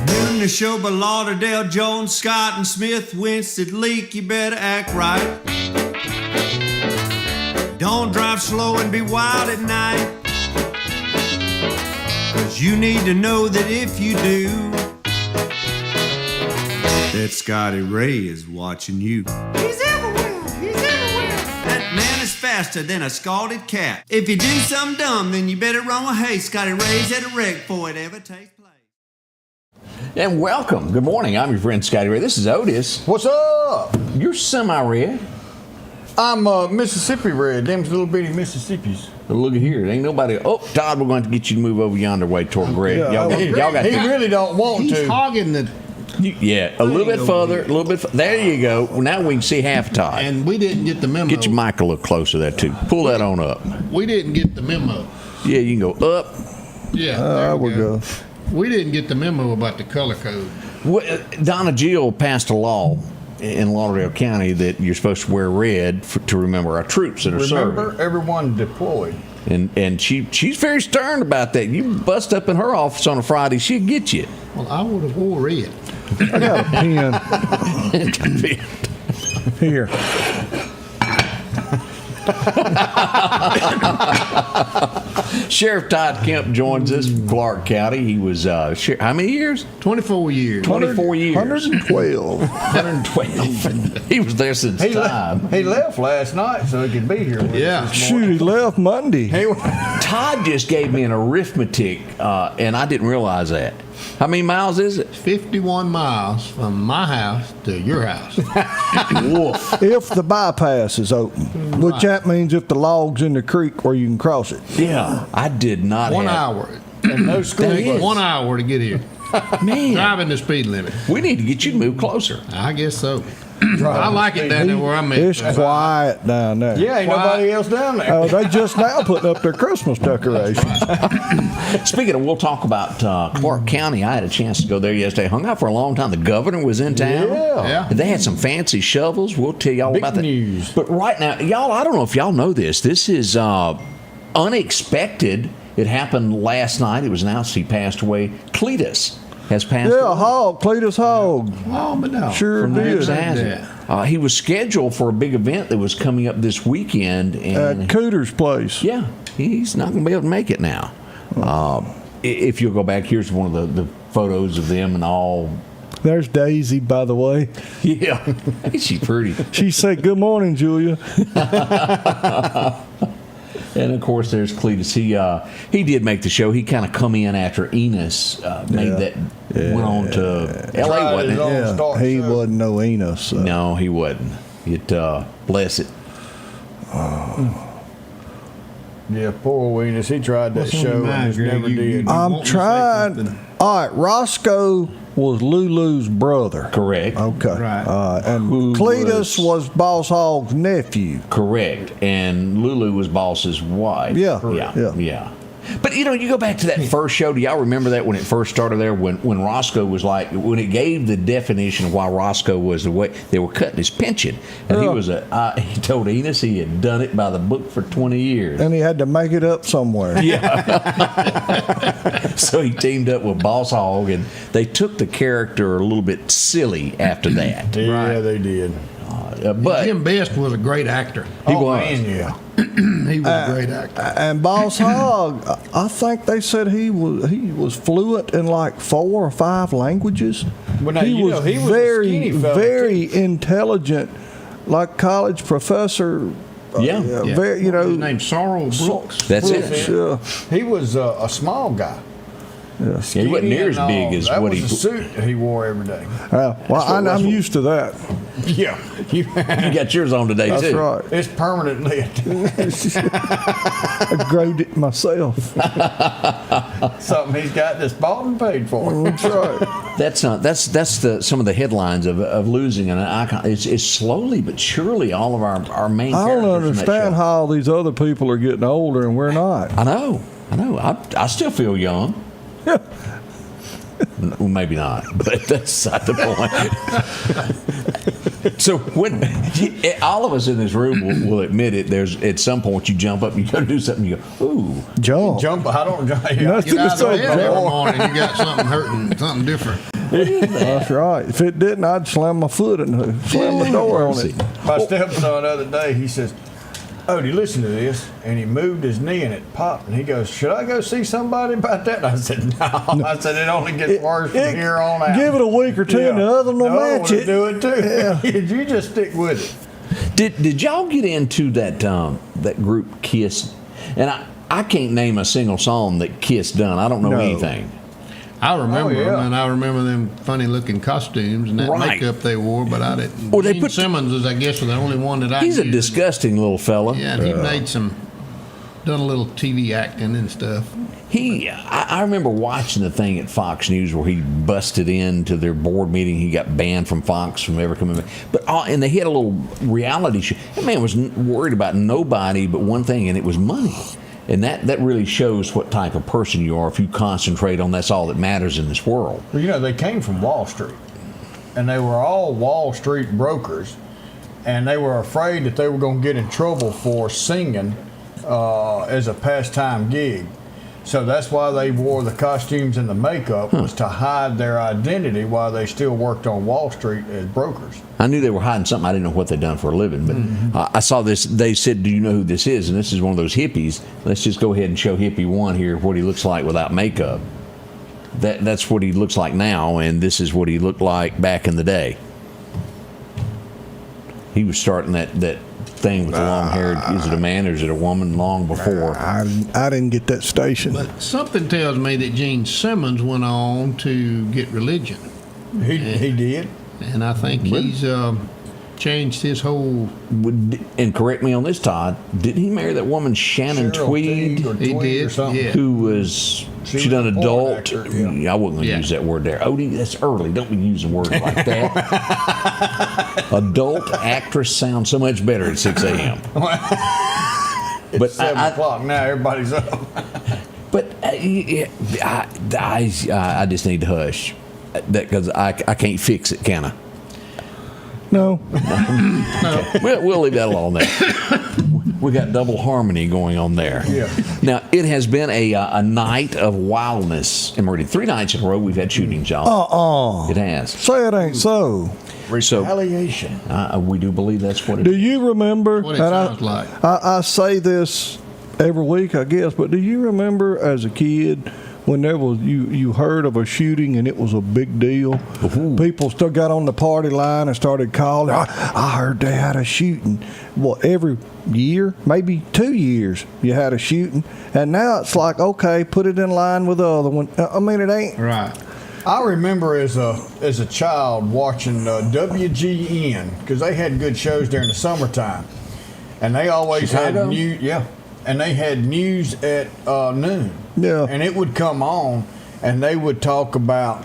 Noon the show by Lauderdale, Jones, Scott, and Smith, Winston, Leak, you better act right. Don't drive slow and be wild at night, 'cause you need to know that if you do, that Scotty Ray is watching you. He's everywhere, he's everywhere. That man is faster than a scalded cat. If you do something dumb, then you better run with haste. Scotty Ray's at a wreck before it ever takes place. And welcome. Good morning. I'm your friend Scotty Ray. This is Otis. What's up? You're semi-red. I'm Mississippi red. Them's little bitty Mississippis. But look at here. Ain't nobody. Oh, Todd, we're going to get you to move over yonder way toward Greg. Yeah, Y'all got he really don't want He's to. hogging the, yeah, a little bit further, a little bit. There you go. Now we can see half Todd. and we didn't get the memo. Get your mic a little closer there too. Pull that on up. We didn't get the memo. Yeah, you can go up. Yeah, there we go. We didn't get the memo about the color code. Donna Jill passed a law in Lauderdale County that you're supposed to wear red to remember our troops that are Remember, serving. everyone deployed. And she's very stern about that. You bust up in her office on a Friday, she'll get you. Well, I would have wore red. I got a pen here. Sheriff Todd Kemp joins us from Clarke County. He was how many years? 24 years. 24 years. 112. 112. He was there since time. He left last night so he could be here with us this morning. Shoot, he left Monday. Todd just gave me an arithmetic, and I didn't realize that. How many miles is it? 51 miles from my house to your house. Woof. If the bypass is open, which that means if the log's in the creek where you can cross it. Yeah, I did not 1 have. hour. And no school Take bus. 1 hour to get here. Man, Driving the speed limit. we need to get you to move closer. I guess so. I like it down there where I'm at. It's quiet down there. Yeah, ain't nobody else down there. Oh, they just now putting up their Christmas decorations. Speaking of, we'll talk about Clarke County. I had a chance to go there yesterday. Hung out for a long time. The governor was in town. Yeah. They had some fancy shovels. We'll tell y'all Big about that. news. But right now, y'all, I don't know if y'all know this. This is unexpected. It happened last night. It was announced he passed away. Cletus has passed Yeah, away. Hogg, Cletus Hogg. Oh, but no. Sure From the did. Dukes of Hazzard. He was scheduled for a big event that was coming up this weekend. At And Cooter's place. yeah, he's not going to be able to make it now. If you'll go back, here's one of the photos of them and all. There's Daisy, by the way. Yeah, ain't she pretty? She said, "Good morning, Julia." And of course, there's Cletus. He did make the show. He kind of come in after Enos went on to L.A. wasn't it? Yeah, start He show. wasn't no Enos. So. No, he wasn't. Bless it. Yeah, poor Weenus. He tried that What's on your show mind, and just Greg? never You- did. you- I'm want me to say trying. something? All right, Roscoe was Lulu's brother. Correct. Okay. Right. And Who Cletus was Boss Hogg's nephew. Correct. And Lulu was Boss's wife. Yeah. Yeah. But you go back to that first show. Do y'all remember that when it first started there? When Roscoe was like, when it gave the definition of why Roscoe was the way they were cutting his pension, and he was he told Enos he had done it by the book for 20 years. And he had to make it up somewhere. Yeah. So he teamed up with Boss Hogg, and they took the character a little bit silly after that. Yeah, they did. But Jim Best was a great actor. he Oh, was. man, yeah. He was a great actor. And Boss Hogg, I think they said he was fluent in like 4 or 5 languages. Well, now, he you was know, he was a very, skinny fella, very intelligent, like college professor. Yeah. Very, you know. His name's Sorrel Brooks. That's it. Brooks, yeah. He was a small guy. Yeah, he wasn't near as big as that what was he. the suit that he wore every day. Well, I'm used to that. Yeah. You got yours on today That's too. right. It's permanently. I growed it myself. Something he's got that's bought and paid for. That's right. That's some of the headlines of losing an icon. It's slowly but surely all of our main. I don't characters from that understand show. how all these other people are getting older and we're not. I know. I still feel young. Yeah. Well, maybe not, but that's not the point. So when all of us in this room will admit it, there's at some point you jump up, you go to do something, you go, ooh, Jump. I don't. Nothing Get to out of say. bed every morning, you got something hurting, something different. That's right. If it didn't, I'd slam my foot and slam the door on it. My stepson the other day, he says, "Oh, do you listen to this?" And he moved his knee and it popped. And he goes, "Should I go see somebody about that?" And I said, "No." I said, "It only gets worse from here on out." Give it a week or two, and the other one will match it. Do it too. Yeah. You just stick with it. Did y'all get into that that group Kiss? And I can't name a single song that Kiss done. I don't know No. anything. I remember yeah. them, and I remember them funny-looking costumes and that Right. makeup they wore, but I didn't. Well, they Gene put- Simmons is, I guess, was the only one that I He's a knew. disgusting little fella. Yeah, and he done a little TV acting and stuff. I remember watching the thing at Fox News where he busted into their board meeting. He got banned from Fox from ever coming back. And they had a little reality show. That man was worried about nobody but one thing, and it was money. And that really shows what type of person you are if you concentrate on that's all that matters in this world. Well, you know, they came from Wall Street, and they were all Wall Street brokers, and they were afraid that they were going to get in trouble for singing as a pastime gig. So that's why they wore the costumes and the makeup, was to hide their identity while they still worked on Wall Street as brokers. I knew they were hiding something. I didn't know what they'd done for a living, but I saw this. They said, "Do you know who this is?" And this is one of those hippies. Let's just go ahead and show hippie one here what he looks like without makeup. That's what he looks like now, and this is what he looked like back in the day. He was starting that thing with the long hair. Is it a man or is it a woman? Long before. I didn't get that station. But something tells me that Gene Simmons went on to get religion, He did. and I think he's changed his whole. And correct me on this, Todd. Didn't he marry that woman Shannon Cheryl Tweed? Teague or He Tweed did, or something. yeah. Who was She she was done a porn adult? actor, yeah. I wasn't going to Yeah. use that word there. Odie, that's early. Don't be using words like that. Adult actress sounds so much better at 6 a.m. It's But 7 o'clock now. Everybody's up. But I just need to hush because I can't fix it, can I? No. We'll leave that alone there. We got double harmony going on there. Yeah. Now, it has been a night of wildness in Meridian. 3 nights in a row we've had shootings, y'all. It has. Say it ain't so. So Retaliation. we do believe that's what it Do is. you remember? What it and sounds like. I say this every week, I guess, but do you remember as a kid when there was you heard of a shooting and it was a big deal? Ooh. People still got on the party line and started calling. I heard they had a shooting. Well, every year, maybe 2 years, you had a shooting, and now it's like, okay, put it in line with the other one. I mean, it ain't. Right. I remember as a child watching WGN because they had good shows during the summertime, and they always Chicago? had news. Yeah, and they had news at noon. Yeah. and it would come on, and they would talk about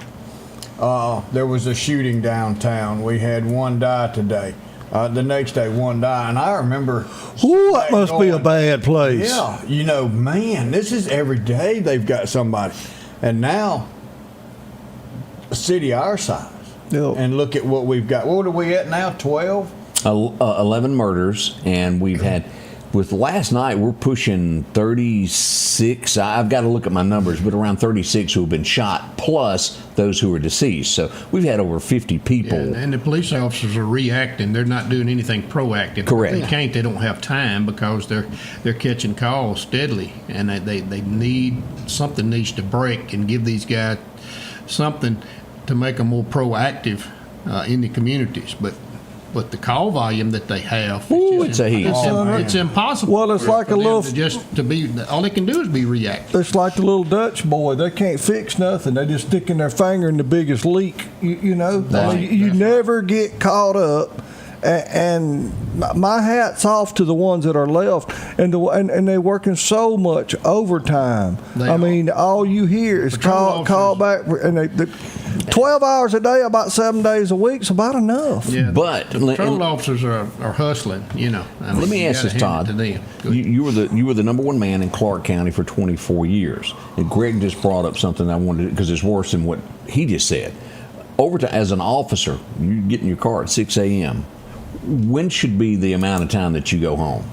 there was a shooting downtown. We had one die today. The next day, one die, and I remember. Ooh, that must be a going, bad place. Yeah, you know, man, this is every day they've got somebody, and now a city our size. Yeah. And look at what we've got. What are we at now? 12? 11 murders, and we've had, with last night, we're pushing 36. I've got to look at my numbers, but around 36 who have been shot, plus those who are deceased. So we've had over 50 people. Yeah, and the police officers are reacting. They're not doing anything proactive. Correct. They can't. They don't have time because they're catching calls steadily, and they need something needs to break and give these guys something to make them more proactive in the communities. But the call volume that they have, Ooh, it's a heat. it's impossible. Well, it's like for a them little- to just to be. All they can do is be reactive. It's like the little Dutch boy. They can't fix nothing. They just sticking their finger in the biggest leak. You know, I mean, you never get caught up. And my hat's off to the ones that are left, and they're working so much overtime. They I are. mean, all you hear is Patrol call officers. back, and they 12 hours a day, about 7 days a week's about enough. Yeah, But- patrol officers are hustling. You know. I mean, Let me you ask gotta this, hand it Todd. to them. Go ahead. You were the number one man in Clarke County for 24 years. And Greg just brought up something I wanted because it's worse than what he just said. As an officer, you get in your car at 6 a.m. when should be the amount of time that you go home?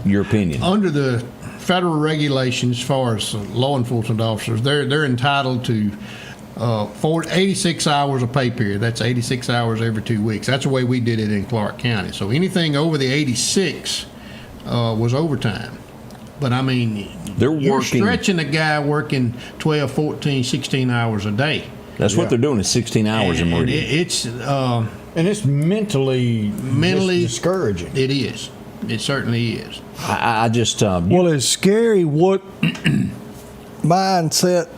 Your opinion? Under the federal regulations, as far as law enforcement officers, they're entitled to 86 hours of pay period. That's 86 hours every 2 weeks. That's the way we did it in Clarke County. So anything over the 86 was overtime. But I mean, you're stretching a guy working 12, 14, 16 hours a day. That's what they're doing is 16 hours in Meridian. And it's mentally discouraging. It is. It certainly is. I just well, it's scary what mindset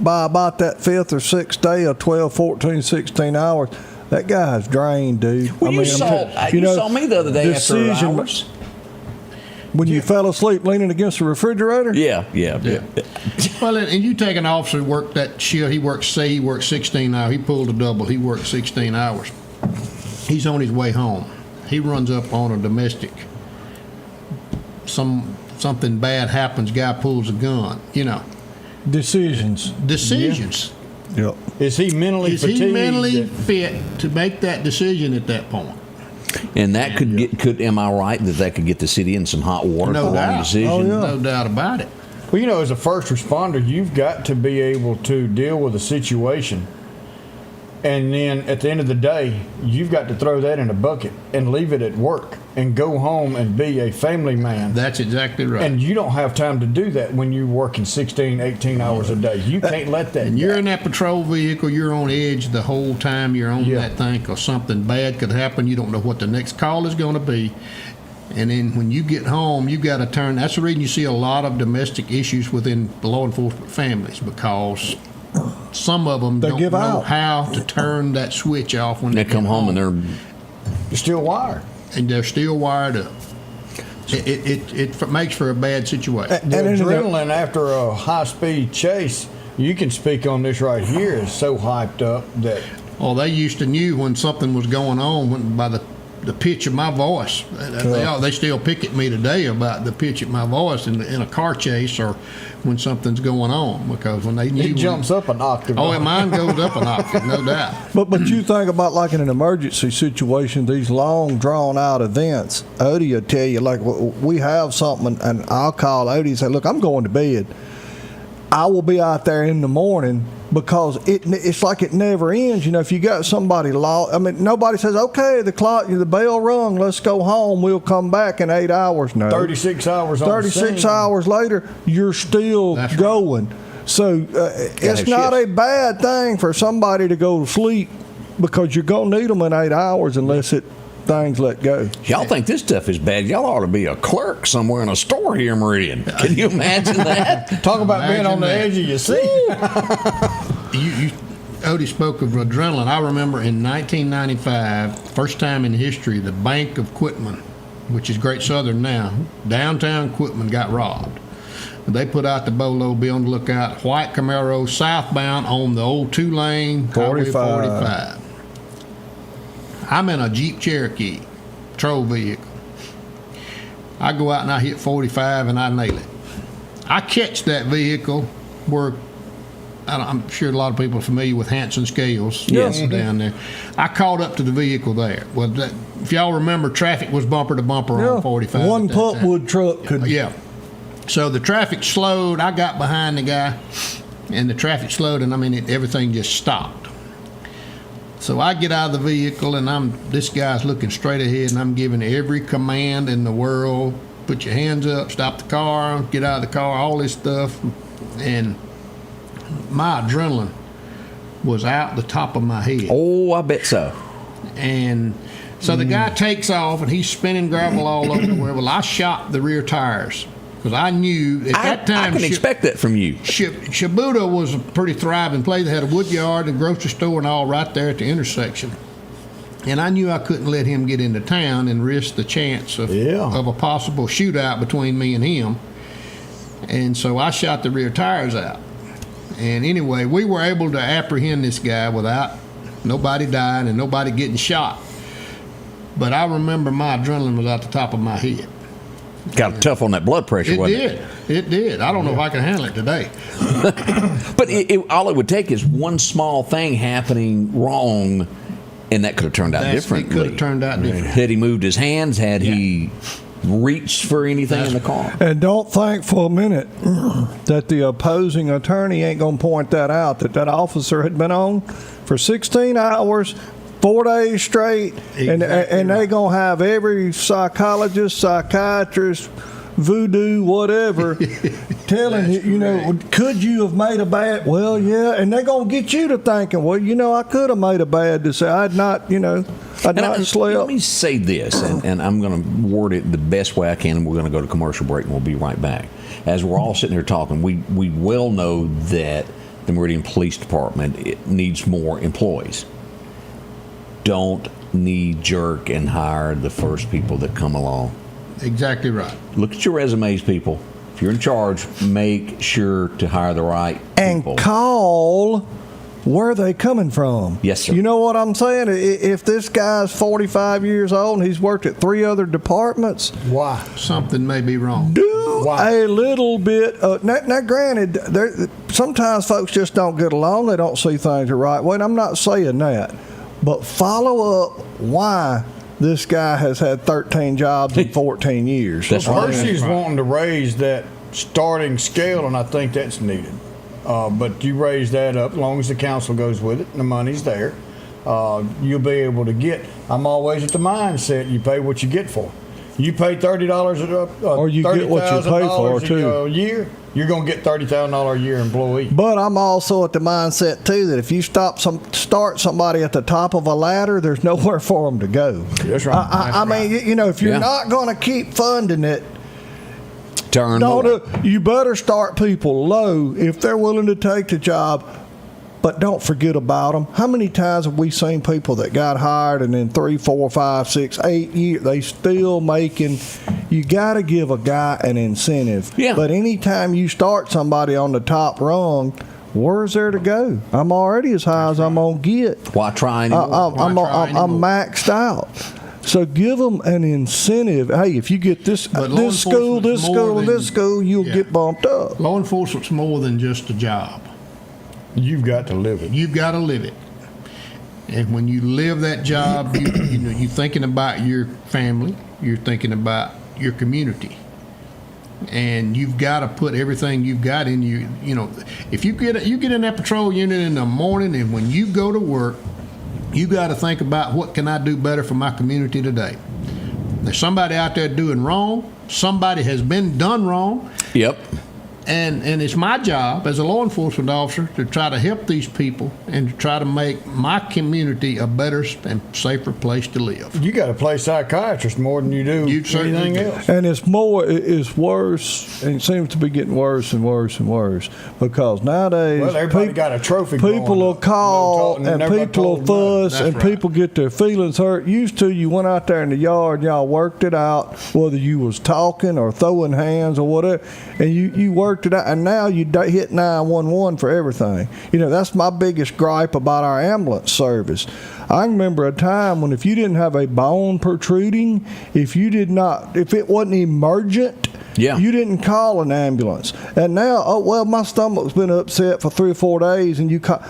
by about that fifth or sixth day of 12, 14, 16 hours. That guy's drained, dude. Well, you saw me the other day after hours. When you fell asleep leaning against the refrigerator? Yeah. Well, and you take an officer who worked that shift, he works 16 hours. He pulled a double. He worked 16 hours. He's on his way home. He runs up on a domestic. Something bad happens, guy pulls a gun, Decisions. Yep. Is he mentally fatigued? Is he mentally fit to make that decision at that point? And that am I right that could get the city in some hot water for wrong decision? Oh, yeah. No doubt about it. Well, as a first responder, you've got to be able to deal with a situation. And then at the end of the day, you've got to throw that in a bucket and leave it at work and go home and be a family man. That's exactly right. And you don't have time to do that when you're working 16, 18 hours a day. You can't let that. And you're in that patrol vehicle, you're on edge the whole time you're on that thing, because something bad could happen. You don't know what the next call is going to be. And then when you get home, you got to turn. That's the reason you see a lot of domestic issues within the law enforcement families, because some of them don't know how to turn that switch off when they come home and they're still wired. And they're still wired up. It makes for a bad situation. The adrenaline after a high-speed chase, you can speak on this right here, is so hyped up that... Oh, they used to knew when something was going on by the pitch of my voice. They still pick at me today about the pitch of my voice in a car chase or when something's going on, because when they knew... It jumps up an octave. Oh, mine goes up an octave, no doubt. But you think about, like, in an emergency situation, these long, drawn-out events, Odie will tell you, like, we have something, and I'll call Odie and say, look, I'm going to bed. I will be out there in the morning, because it's like it never ends. If you got somebody lost, I mean, nobody says, okay, the bell rung, let's go home, we'll come back in 8 hours. No. 36 hours on 36 hours later, you're still going. So it's not a bad thing for somebody to go to sleep, because you're going to need them in 8 hours unless things let go. Y'all think this stuff is bad? Y'all ought to be a clerk somewhere in a store here in Meridian. Can you imagine that? Talk about being on the edge of your seat. Odie spoke of adrenaline. I remember in 1995, first time in history, the Bank of Quitman, which is Great Southern now, downtown Quitman, got robbed. They put out the bolo, be on the lookout, white Camaro southbound on the old 2-lane Highway 45. I'm in a Jeep Cherokee patrol vehicle. I go out and I hit 45 and I nail it. I catch that vehicle where I'm sure a lot of people are familiar with Hanson Scales down there. I caught up to the vehicle there. Well, if y'all remember, traffic was bumper to bumper on 45. One pulpwood truck could. Yeah. So the traffic slowed. I got behind the guy, and the traffic slowed, and everything just stopped. So I get out of the vehicle, and this guy's looking straight ahead, and I'm giving every command in the world. Put your hands up, stop the car, get out of the car, all this stuff. And my adrenaline was out the top of my head. Oh, I bet so. And so the guy takes off, and he's spinning gravel all over the way. Well, I shot the rear tires, because I knew at that time... I can expect that from you. Shibuda was a pretty thriving place. They had a wood yard and grocery store and all right there at the intersection. And I knew I couldn't let him get into town and risk the chance of a possible shootout between me and him. And so I shot the rear tires out. And anyway, we were able to apprehend this guy without nobody dying and nobody getting shot. But I remember my adrenaline was at the top of my head. Got tough on that blood pressure, wasn't it? It did. I don't know if I can handle it today. But all it would take is one small thing happening wrong, And that could have turned out differently. It could have turned out differently. Had he moved his hands? Had he reached for anything in the car? And don't think for a minute that the opposing attorney ain't going to point that out, that officer had been on for 16 hours, 4 days straight, and they're going to have every psychologist, psychiatrist, voodoo, whatever, telling you, could you have made a bad? Well, yeah, and they're gonna get you to thinking, well, I could have made a bad decision. I'd not slept. Let me say this, and I'm going to word it the best way I can, and we're going to go to commercial break, and we'll be right back. As we're all sitting here talking, we well know that the Meridian Police Department needs more employees. Don't knee-jerk and hire the first people that come along. Exactly right. Look at your resumes, people. If you're in charge, make sure to hire the right people. And call where they coming from. Yes, sir. You know what I'm saying? If this guy's 45 years old and he's worked at 3 other departments, Why? Something may be wrong. do a little bit of, now granted, sometimes folks just don't get along. They don't see things the right way. And I'm not saying that. But follow up why this guy has had 13 jobs in 14 years. That's right. Percy's wanting to raise that starting scale, and I think that's needed. But you raise that up, as long as the council goes with it and the money's there, you'll be able to get. I'm always at the mindset, you pay what you get for. You pay $30 or you get what you pay for, too. A year, you're going to get $30,000 a year employee. But I'm also at the mindset, too, that if you start somebody at the top of a ladder, there's nowhere for them to go. That's right. I mean, if you're not going to keep funding it, you better start people low if they're willing to take the job. But don't forget about them. How many times have we seen people that got hired and in 3, 4, 5, 6, 8 years, they still making? You got to give a guy an incentive. Yeah. But anytime you start somebody on the top rung, where's there to go? I'm already as high as I'm going to get. Why try anymore? I'm maxed out. So give them an incentive. Hey, if you get this school, you'll get bumped up. Law enforcement's more than just a job. You've got to live it. You've got to live it. And when you live that job, you're thinking about your family, you're thinking about your community. And you've got to put everything you've got in you. If you get in that patrol unit in the morning, and when you go to work, you got to think about, what can I do better for my community today? There's somebody out there doing wrong. Somebody has been done wrong. Yep. And it's my job as a law enforcement officer to try to help these people and to try to make my community a better and safer place to live. You got to play psychiatrist more than you do anything else. And it's worse, and it seems to be getting worse and worse and worse, because nowadays everybody got a trophy. People will call and people will fuss and people get their feelings hurt. Used to, you went out there in the yard and y'all worked it out, whether you was talking or throwing hands or whatever, and you worked it out, and now you hit 911 for everything. That's my biggest gripe about our ambulance service. I remember a time when if you didn't have a bone protruding, if it wasn't emergent, you didn't call an ambulance. And now, my stomach's been upset for 3 or 4 days, and you call.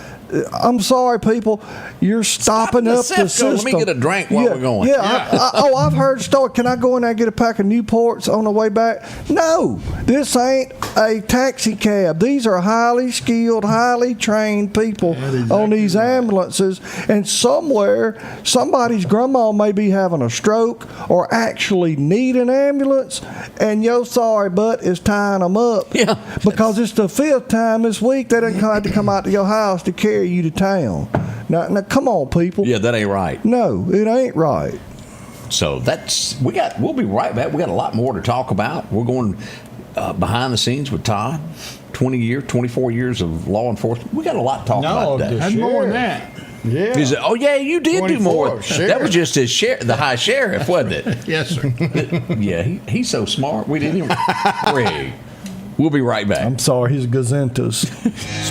I'm sorry, people. You're stopping up the system. Let me get a drink while we're going. I've heard stories. Can I go in there and get a pack of Newports on the way back? No, this ain't a taxi cab. These are highly skilled, highly trained people on these ambulances. And somewhere, somebody's grandma may be having a stroke or actually need an ambulance, and your sorry butt is tying them up. Yeah, because it's the 5th time this week they done had to come out to your house to carry you to town. Now, come on, people. Yeah, that ain't right. No, it ain't right. So we'll be right back. We got a lot more to talk about. We're going behind the scenes with Todd. 24 years of law enforcement. We got a lot to talk about today. That's more than that. Yeah. You did do more. That was just the high sheriff, wasn't it? Yes, sir. Yeah, he's so smart. We didn't even pray. We'll be right back. I'm sorry, he's gazentas.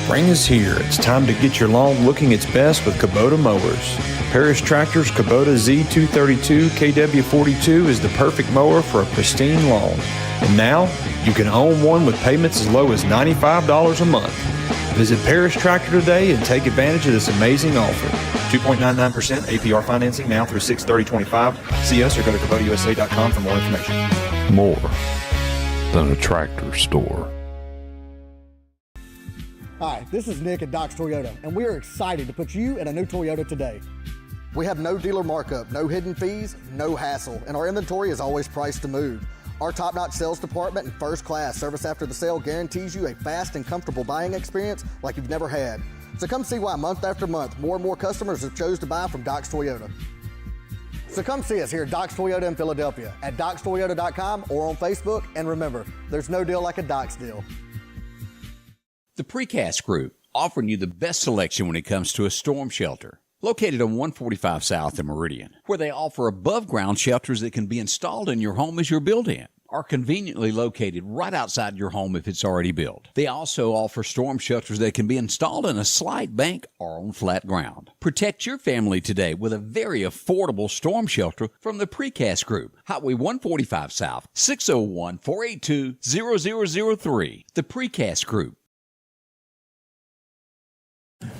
Spring is here. It's time to get your lawn looking its best with Kubota mowers. Parish Tractor's Kubota Z232 KW42 is the perfect mower for a pristine lawn. And now, you can own one with payments as low as $95 a month. Visit Parish Tractor today and take advantage of this amazing offer. 2.99% APR financing now through 6/30/25. See us or go to KubotaUSA.com for more information. More than a tractor store. Hi, this is Nick at Doc's Toyota, and we are excited to put you in a new Toyota today. We have no dealer markup, no hidden fees, no hassle, and our inventory is always priced to move. Our top-notch sales department and first-class service after the sale guarantees you a fast and comfortable buying experience like you've never had. So come see why month after month, more and more customers have chose to buy from Doc's Toyota. So come see us here at Doc's Toyota in Philadelphia, at docstoyota.com or on Facebook, and remember, there's no deal like a Doc's deal. The Precast Group, offering you the best selection when it comes to a storm shelter. Located on 145 South in Meridian, where they offer above-ground shelters that can be installed in your home as you're built in, are conveniently located right outside your home if it's already built. They also offer storm shelters that can be installed in a slight bank or on flat ground. Protect your family today with a very affordable storm shelter from the Precast Group. Highway 145 South, 601-482-0003. The Precast Group.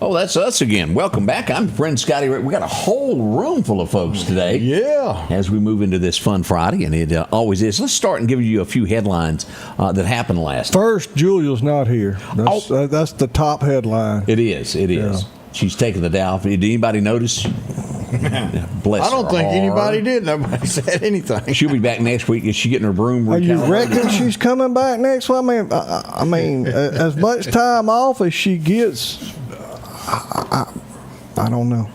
Oh, that's us again. Welcome back. I'm your friend Scotty Ray. We got a whole room full of folks today. Yeah. As we move into this fun Friday, and it always is. Let's start and give you a few headlines that happened last night. First, Julia's not here. That's the top headline. It is. It is. Yeah. She's taking the day off. Did anybody notice? Bless I don't her think heart. anybody did. Nobody said anything. She'll be back next week. Is she getting her broom? Are you reckon she's coming back next week? I mean, as much time off as she gets, I don't know.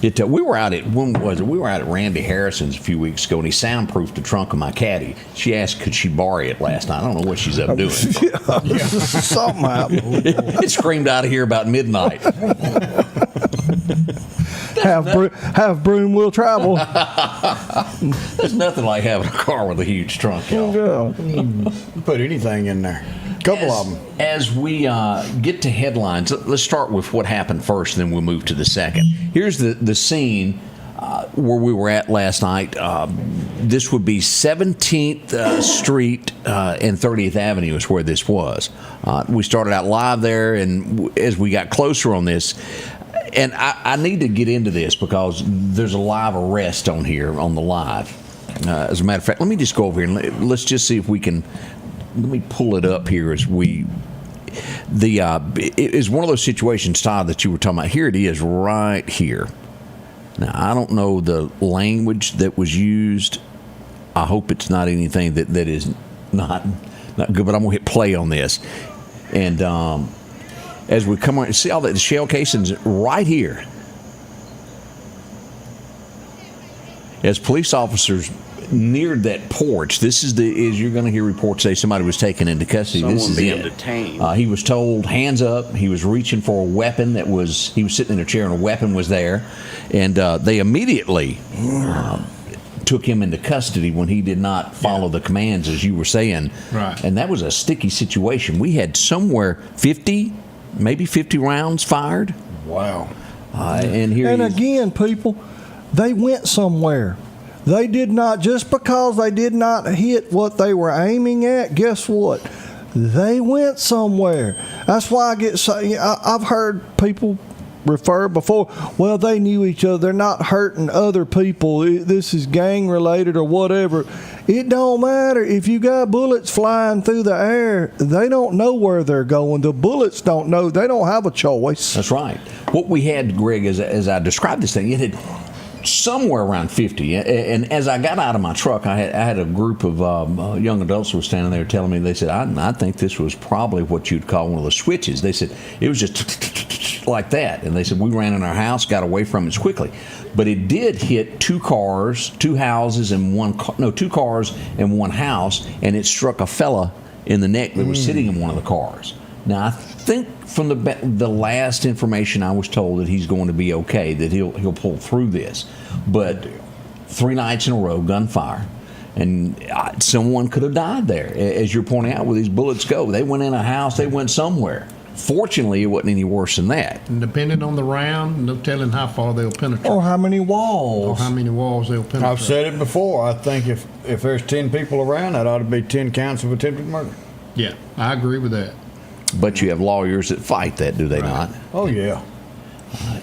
We were out at We were out at Randy Harrison's a few weeks ago, and he soundproofed the trunk of my caddy. She asked, could she borrow it last night? I don't know what she's up doing. Something happened. It screamed out of here about midnight. Have broom will travel. There's nothing like having a car with a huge trunk, y'all. Put anything in there. Couple of them. As we get to headlines, let's start with what happened first, and then we'll move to the second. Here's the scene where we were at last night. This would be 17th Street and 30th Avenue is where this was. We started out live there, and as we got closer on this, and I need to get into this because there's a live arrest on here on the live. As a matter of fact, let me just go over here and let's just see if we can. Let me pull it up here as we. It is one of those situations, Todd, that you were talking about. Here it is, right here. Now I don't know the language that was used. I hope it's not anything that is not good. But I'm gonna hit play on this, and as we come on, see all the shell casings right here. As police officers neared that porch, this is you're going to hear reports say somebody was taken into custody. This is him. Detained. He was told hands up. He was reaching for a weapon he was sitting in a chair and a weapon was there, and they immediately took him into custody when he did not follow the commands, as you were saying. Right. And that was a sticky situation. We had somewhere 50 rounds fired. Wow. And again, people, they went somewhere. They did not, just because they did not hit what they were aiming at, guess what? They went somewhere. That's why I've heard people refer before, well, they knew each other. They're not hurting other people. This is gang related or whatever. It don't matter. If you got bullets flying through the air, they don't know where they're going. The bullets don't know. They don't have a choice. That's right. What we had, Greg, as I described this thing, it had somewhere around 50. And as I got out of my truck, I had a group of young adults who were standing there telling me, they said, I think this was probably what you'd call one of the switches. They said, it was just like that. And they said, we ran in our house, got away from it quickly. But it did hit two cars and one house, and it struck a fella in the neck that was sitting in one of the cars. Now, I think from the last information I was told that he's going to be okay, that he'll pull through this. But 3 nights in a row, gunfire. And someone could have died there. As you're pointing out, where these bullets go, they went in a house, they went somewhere. Fortunately, it wasn't any worse than that. And depending on the round, no telling how far they'll penetrate. Or how many walls. They'll penetrate. I've said it before. I think if there's 10 people around, that ought to be 10 counts of attempted murder. Yeah, I agree with that. But you have lawyers that fight that, do they not? Oh, yeah.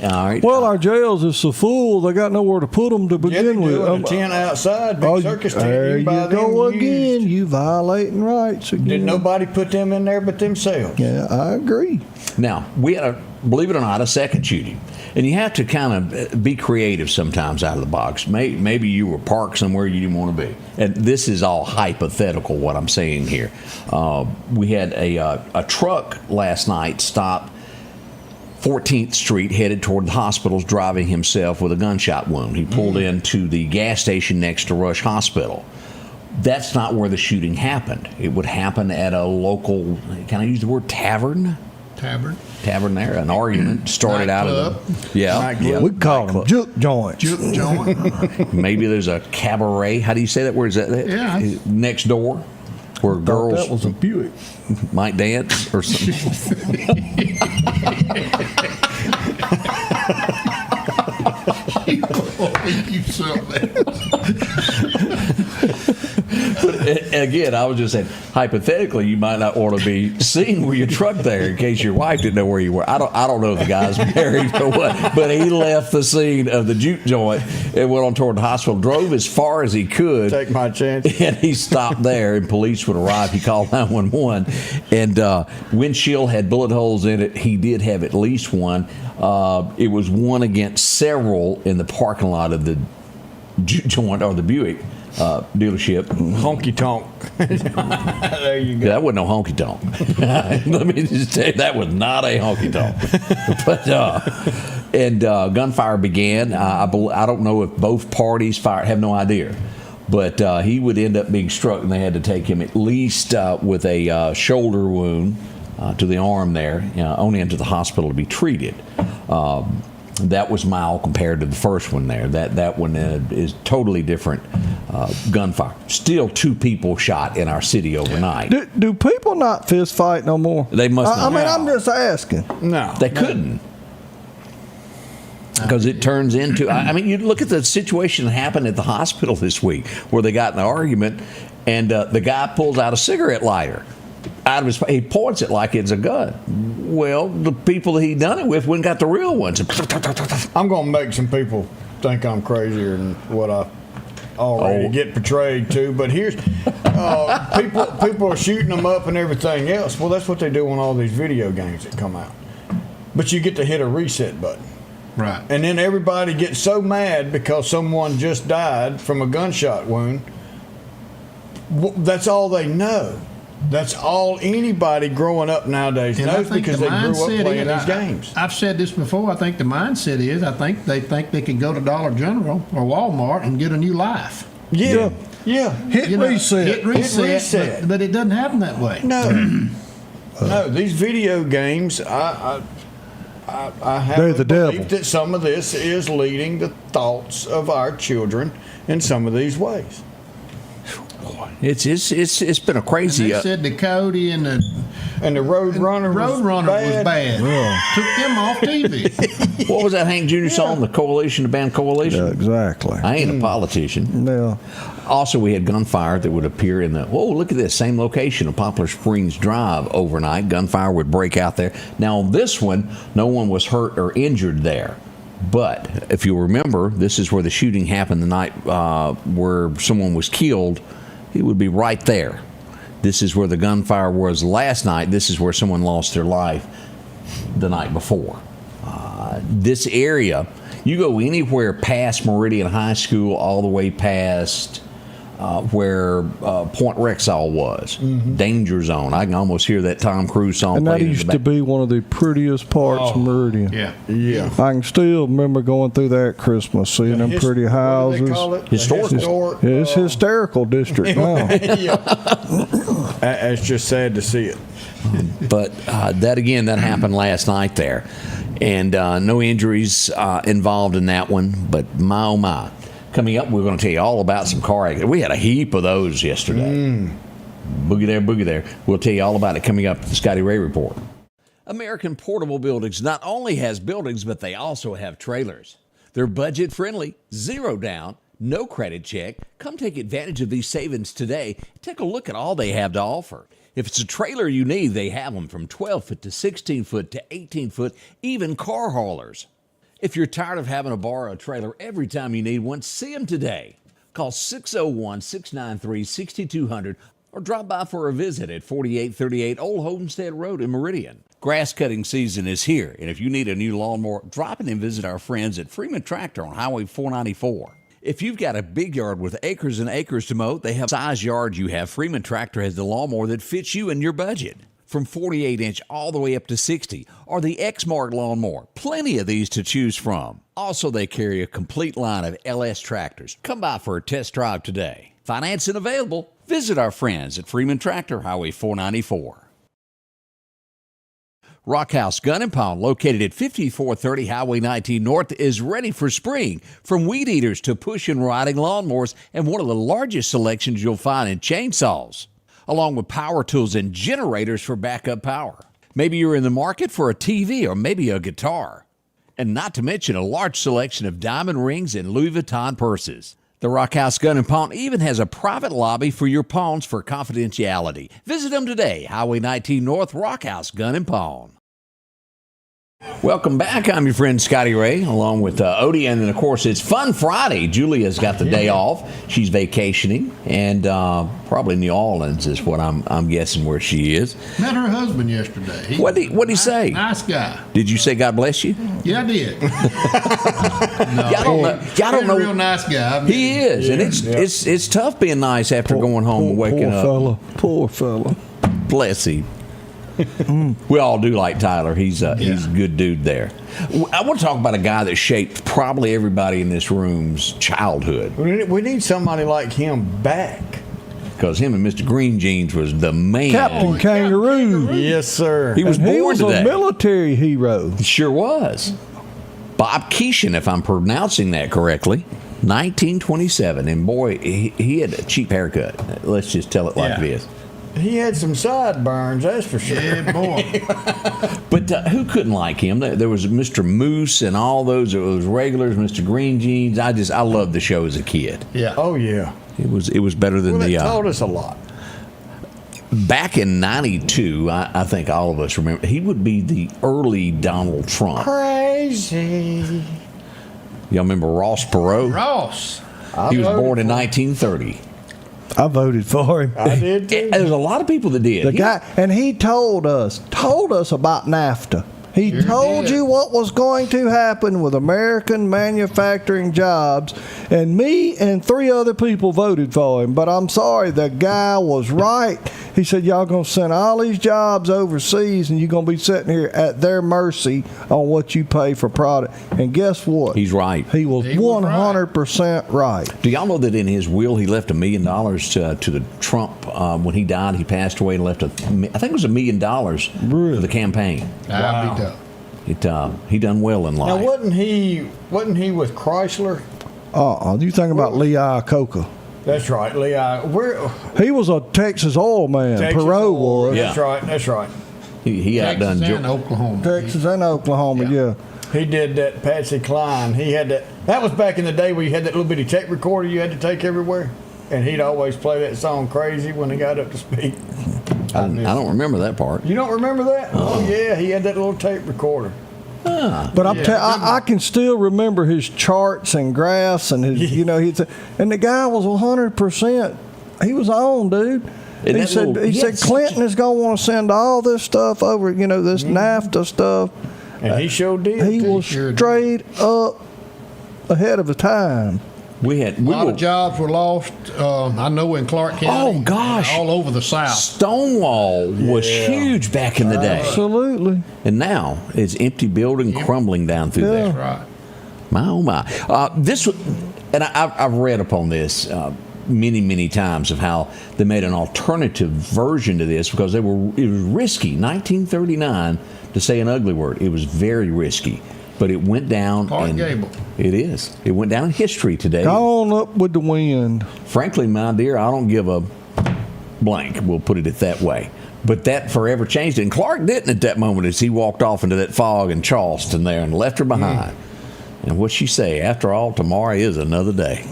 All right. Well, our jails is so full, they got nowhere to put them to begin with. A tent outside, big circus tent. There you buy go them again. used. You violating rights again. Did nobody put them in there but themselves? Yeah, I agree. Now, we had, believe it or not, a second shooting. And you have to kind of be creative sometimes out of the box. Maybe you were parked somewhere you didn't want to be. And this is all hypothetical, what I'm saying here. We had a truck last night stop 14th Street, headed toward the hospitals, driving himself with a gunshot wound. He pulled into the gas station next to Rush Hospital. That's not where the shooting happened. It would happen at a local, can I use the word tavern? Tavern there. An argument started out of the, yeah. We call them juke joints. Juke joint. Maybe there's a cabaret. How do you say that? Where is that? Yeah. Next door, where girls That was a Buick. might dance or something. You sell that. But again, I was just saying, hypothetically, you might not want to be seen with your truck there in case your wife didn't know where you were. I don't know if the guy's married or what, but he left the scene of the juke joint and went on toward the hospital, drove as far as he could. Take my chance. And he stopped there, and police would arrive. He called 911, and windshield had bullet holes in it. He did have at least one. It was one against several in the parking lot of the juke joint or the Buick dealership. Honky tonk. There you go. Yeah, that wasn't no honky tonk. Let me just tell you, that was not a honky tonk. But gunfire began. I don't know if both parties fired. I have no idea. But he would end up being struck, and they had to take him at least with a shoulder wound to the arm there, on into the hospital to be treated. That was mild compared to the first one there. That one is totally different gunfire. Still 2 people shot in our city overnight. Do people not fist fight no more? They must I not. mean, I'm just asking. No. They couldn't. Because it turns into, I mean, you look at the situation that happened at the hospital this week where they got in an argument and the guy pulls out a cigarette lighter. Out of his, he points it like it's a gun. Well, the people that he done it with wouldn't got the real ones. I'm going to make some people think I'm crazier than what I already get portrayed to. But here's people are shooting them up and everything else. Well, that's what they do on all these video games that come out. But you get to hit a reset button. Right. And then everybody gets so mad because someone just died from a gunshot wound. That's all they know. That's all anybody growing up nowadays knows because they grew up playing these games. I've said this before. I think the mindset is, they think they can go to Dollar General or Walmart and get a new life. Yeah. Hit reset. But it doesn't happen that way. No. No, these video games, I have They're a the belief devil. that some of this is leading the thoughts of our children in some of these ways. It's been a crazy. And they said the Cody and the Roadrunner was bad. Yeah. Took them off TV. What was that Hank Jr. song? The Coalition, the band Coalition. Yeah, exactly. I ain't a politician. Yeah. Also, we had gunfire that would appear in the, look at this, same location of Poplar Springs Drive overnight. Gunfire would break out there. Now, on this one, no one was hurt or injured there. But if you remember, this is where the shooting happened the night where someone was killed. It would be right there. This is where the gunfire was last night. This is where someone lost their life the night before. This area, you go anywhere past Meridian High School all the way past where Point Rexall was. Mm-hmm. Danger Zone. I can almost hear that Tom Cruise song And that playing used to be one of the prettiest parts of Meridian. Yeah. I can still remember going through there at Christmas, seeing them pretty houses. What do they call it? Historical. It's hysterical district now. It's just sad to see it. But that happened last night there. And no injuries involved in that one. But my, oh my. Coming up, we're going to tell you all about some car accidents. We had a heap of those yesterday. Boogie there. We'll tell you all about it coming up at the Scotty Ray Report. American Portable Buildings not only has buildings, but they also have trailers. They're budget-friendly, zero down, no credit check. Come take advantage of these savings today. Take a look at all they have to offer. If it's a trailer you need, they have them from 12 foot to 16 foot to 18 foot, even car haulers. If you're tired of having to borrow a trailer every time you need one, see them today. Call 601-693-6200 or drop by for a visit at 4838 Old Homestead Road in Meridian. Grass cutting season is here, and if you need a new lawnmower, drop in and visit our friends at Freeman Tractor on Highway 494. If you've got a big yard with acres and acres to mow, they have size yard you have. Freeman Tractor has the lawnmower that fits you and your budget. From 48-inch all the way up to 60, or the X-Mark lawnmower. Plenty of these to choose from. Also, they carry a complete line of LS tractors. Come by for a test drive today. Financing available. Visit our friends at Freeman Tractor, Highway 494. Rockhouse Gun and Pawn, located at 5430 Highway 19 North, is ready for spring. From weed eaters to push and riding lawnmowers, and one of the largest selections you'll find in chainsaws, along with power tools and generators for backup power. Maybe you're in the market for a TV or maybe a guitar. And not to mention a large selection of diamond rings and Louis Vuitton purses. The Rockhouse Gun and Pawn even has a private lobby for your pawns for confidentiality. Visit them today, Highway 19 North, Rockhouse Gun and Pawn. Welcome back. I'm your friend Scotty Ray, along with Odie, and then of course it's Fun Friday. Julia's got the day off; she's vacationing, and probably New Orleans is what I'm guessing where she is. Met her husband yesterday. What'd he say? Nice guy. Did you say God bless you? Yeah, I did. Y'all don't know. Real nice guy. I mean, He is, and it's tough being nice after going home and waking up. Poor fella. Bless him. We all do like Tyler. He's a good dude there. I want to talk about a guy that shaped probably everybody in this room's childhood. We need somebody like him back. Because him and Mr. Green Jeans was the man. Captain Kangaroo. Yes, sir. He was born He was today. a military hero. He sure was. Bob Keeshan, if I'm pronouncing that correctly. 1927. And boy, he had a cheap haircut. Let's just tell it like it is. He had some sideburns, that's for sure. Yeah, boy. But who couldn't like him? There was Mr. Moose and all those regulars, Mr. Green Jeans. I loved the show as a kid. Yeah. Oh, yeah. It was better than It taught us a lot. Back in 92, I think all of us remember, he would be the early Donald Trump. Crazy. Y'all remember Ross Perot? Ross. He was born in 1930. I voted for him. I did too. There's a lot of people that did. The guy, and he told us about NAFTA. He Sure told did. you what was going to happen with American manufacturing jobs, and me and 3 other people voted for him. But I'm sorry, the guy was right. He said, y'all going to send all these jobs overseas, and you're going to be sitting here at their mercy on what you pay for product. And guess what? He's right. He was 100% right. Do y'all know that in his will he left $1 million to the Trump when he died? He passed away and left I think it was $1 million for the campaign. I'll be tough. He done well in life. Now, wasn't he with Chrysler? You think about Lee Iacocca. That's right, Lee. He was a Texas oil man. Texas Perot oil. was. That's right. That's right. He outdone Texas and Joe. Oklahoma. Texas and Oklahoma, yeah. He did that Patsy Cline. He had that. That was back in the day where you had that little bitty tape recorder you had to take everywhere, and he'd always play that song "Crazy" when he got up to speak. I don't remember that part. You don't remember that? Oh yeah, he had that little tape recorder. But I can still remember his charts and graphs and his, and the guy was 100%. He was on, dude. And He said Clinton is going to want to send all this stuff over, this NAFTA stuff. And he sure did. He was straight up ahead of the time. A lot of jobs were lost. I know in Clarke County. Oh, gosh. All over the South. Stonewall was huge back in the day. Absolutely. And now it's empty building crumbling down through there. That's right. My oh my! I've read upon this many times of how they made an alternative version to this because it was risky. 1939 to say an ugly word. It was very risky, but it went down. Clark Gable. It is. It went down in history today. Gone up with the wind. Frankly, my dear, I don't give a blank. We'll put it that way. But that forever changed it. And Clark didn't at that moment as he walked off into that fog in Charleston there and left her behind. And what'd she say? After all, tomorrow is another day.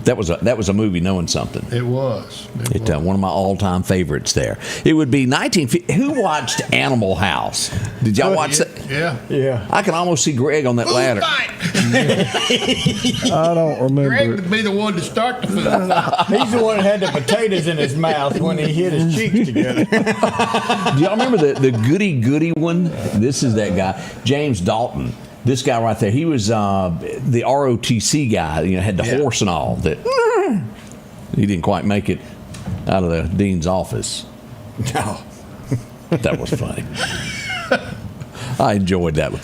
That was a movie, Knowing Something. It was. One of my all-time favorites there. It would be 1950. Who watched Animal House? Did y'all watch that? Yeah. I can almost see Greg on that ladder. I don't remember. Greg would be the one to start the food. He's the one that had the potatoes in his mouth when he hit his cheeks together. Do y'all remember the goody one? This is that guy, James Dalton. This guy right there, he was the ROTC guy. Had the horse and all. That he didn't quite make it out of the dean's office. No, that was funny. I enjoyed that one.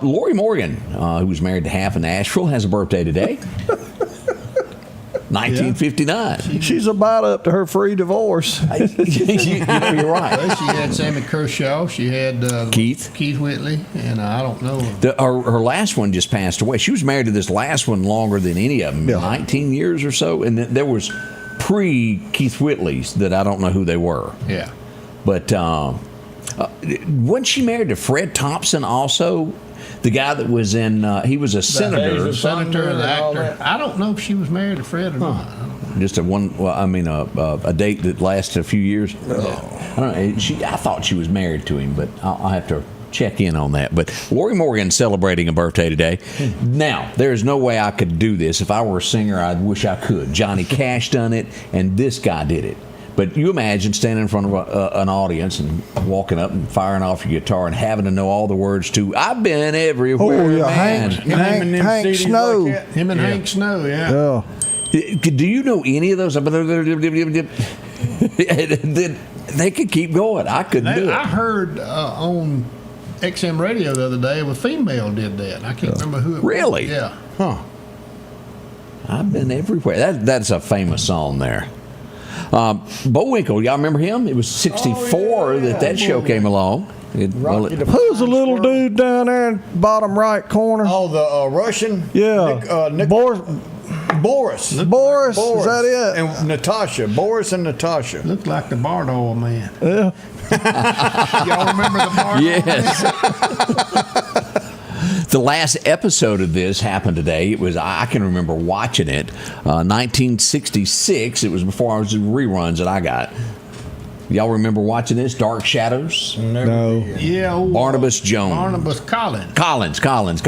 Lori Morgan, who was married to Half in Nashville, has a birthday today. 1959. She's about up to her free divorce. You're right. She had Sammy Kershaw. She had Keith Whitley, and I don't know. Her last one just passed away. She was married to this last one longer than any of them, 19 years or so. And there was pre-Keith Whitley's that I don't know who they were. Yeah. But wasn't she married to Fred Thompson also? The guy that was in, he was a senator. The senator and the actor. I don't know if she was married to Fred or not. Just a date that lasted a few years. I don't know. I thought she was married to him, but I'll have to check in on that. But Lori Morgan's celebrating a birthday today. Now, there's no way I could do this. If I were a singer, I wish I could. Johnny Cash done it, and this guy did it. But you imagine standing in front of an audience and walking up and firing off your guitar and having to know all the words to "I've Been Everywhere." Oh yeah, Man. Hank Snow. Like Him and Hank Snow, yeah. Do you know any of those? They could keep going. I couldn't do it. I heard on XM radio the other day a female did that. I can't remember who it was. Really? Yeah. Huh. I've been everywhere. That's a famous song there. Bullwinkle, y'all remember him? It was 64 that show came along. Who's the little dude down there in bottom right corner? Oh, the Russian? Yeah. Boris. Boris, is that it? And Natasha. Boris and Natasha. Looked like the Bardoll man. Yeah. Y'all remember the Bardoll Yes. man? The last episode of this happened today. I can remember watching it. 1966. It was before I was in reruns that I got. Y'all remember watching this? Dark Shadows? No. Yeah. Barnabas Jones. Barnabas Collins. Collins. Barnabas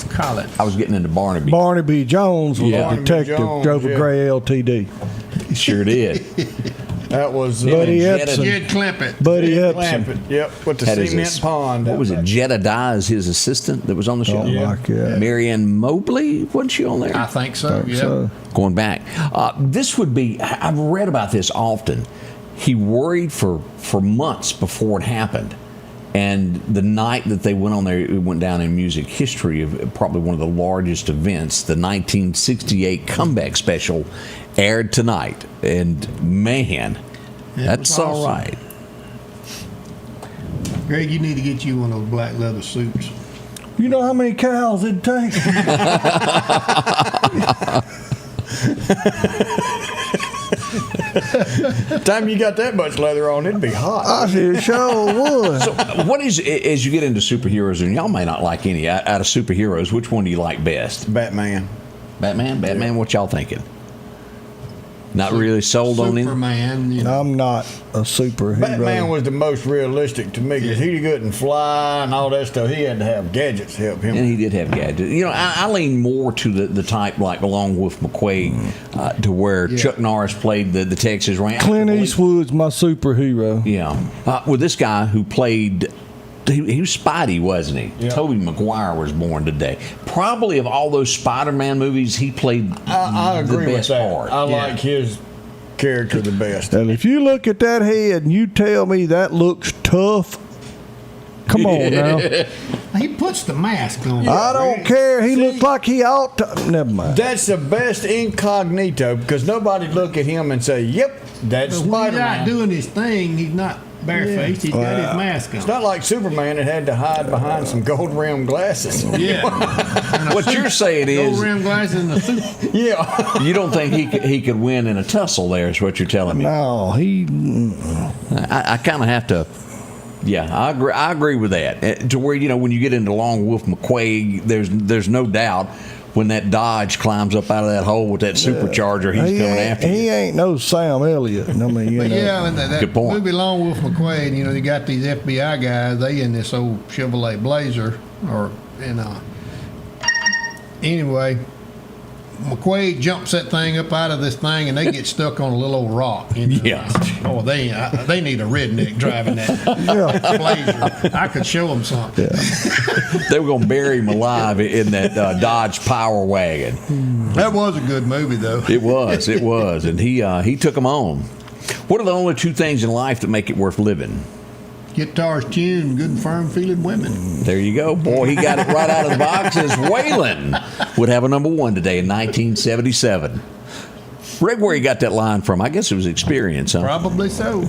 Collins. I was getting into Barnaby. Barnaby Jones was a detective, Jones, drove a gray LTD. Sure did. That was Buddy Epson. Jed Clampett. Buddy Epson. Clampett. Yep, with the cement pond. What was it? Jedediah is his assistant that was on the show? Something like that. Marianne Mobley, wasn't she on there? I think so. Yeah. So, Going back. This would be, I've read about this often. He worried for months before it happened. And the night that they went on there, it went down in music history of probably one of the largest events. The 1968 comeback special aired tonight. And man, that's awesome. all right. Greg, you need to get you one of those black leather suits. you know how many cows it'd take? Time you got that much leather on, it'd be hot. I sure would. So, what is, as you get into superheroes, and y'all may not like any, out of superheroes, which one do you like best? Batman. Batman, what y'all thinking? Not really sold on him? Superman, you know. I'm not a superhero. Batman was the most realistic to me because he couldn't fly and all that stuff. He had to have gadgets to help him. And he did have gadgets. You know, I lean more to the type like Along with McQuaid, to where Chuck Norris played the Texas Ranger. Clint Eastwood's my superhero. Yeah. Well, this guy who played, he was Spidey, wasn't he? Yeah. Tobey Maguire was born today. Probably of all those Spider-Man movies, he played I agree the with best that. part. I like his character the best. And if you look at that head and you tell me that looks tough, come on now. He puts the mask on. I don't care. He looks like he ought to. Never mind. That's the best incognito because nobody look at him and say, "Yep, that's But when he's out Spider-Man." doing his thing, he's not barefaced. He's got his mask on. It's not like Superman that had to hide behind some gold rimmed glasses. Yeah. What you're saying Gold is, rim glasses and the suit. Yeah. you don't think he could win in a tussle there, is what you're telling me. No, he. I kind of have to. Yeah, I agree with that. To where, you know, when you get into Long Wolf McQuaid, there's no doubt when that Dodge climbs up out of that hole with that supercharger, he's coming after you. He ain't no Sam Elliott. I mean, But yeah, and that Good point. movie Lone Wolf McQuade, you know, they got these FBI guys. They in this old Chevrolet Blazer, anyway, McQuade jumps that thing up out of this thing, and they get stuck on a little old rock. You know? Yeah. Oh, they need a redneck driving that Blazer. I could show them something. They were going to bury him alive in that Dodge Power Wagon. That was a good movie, though. It was, and he took them on. What are the only two things in life that make it worth living? Guitars tuned, good and firm feeling women. There you go. Boy, he got it right out of the box. As Waylon would have a number one today in 1977. Greg, where you got that line from? I guess it was experience, huh? Probably so.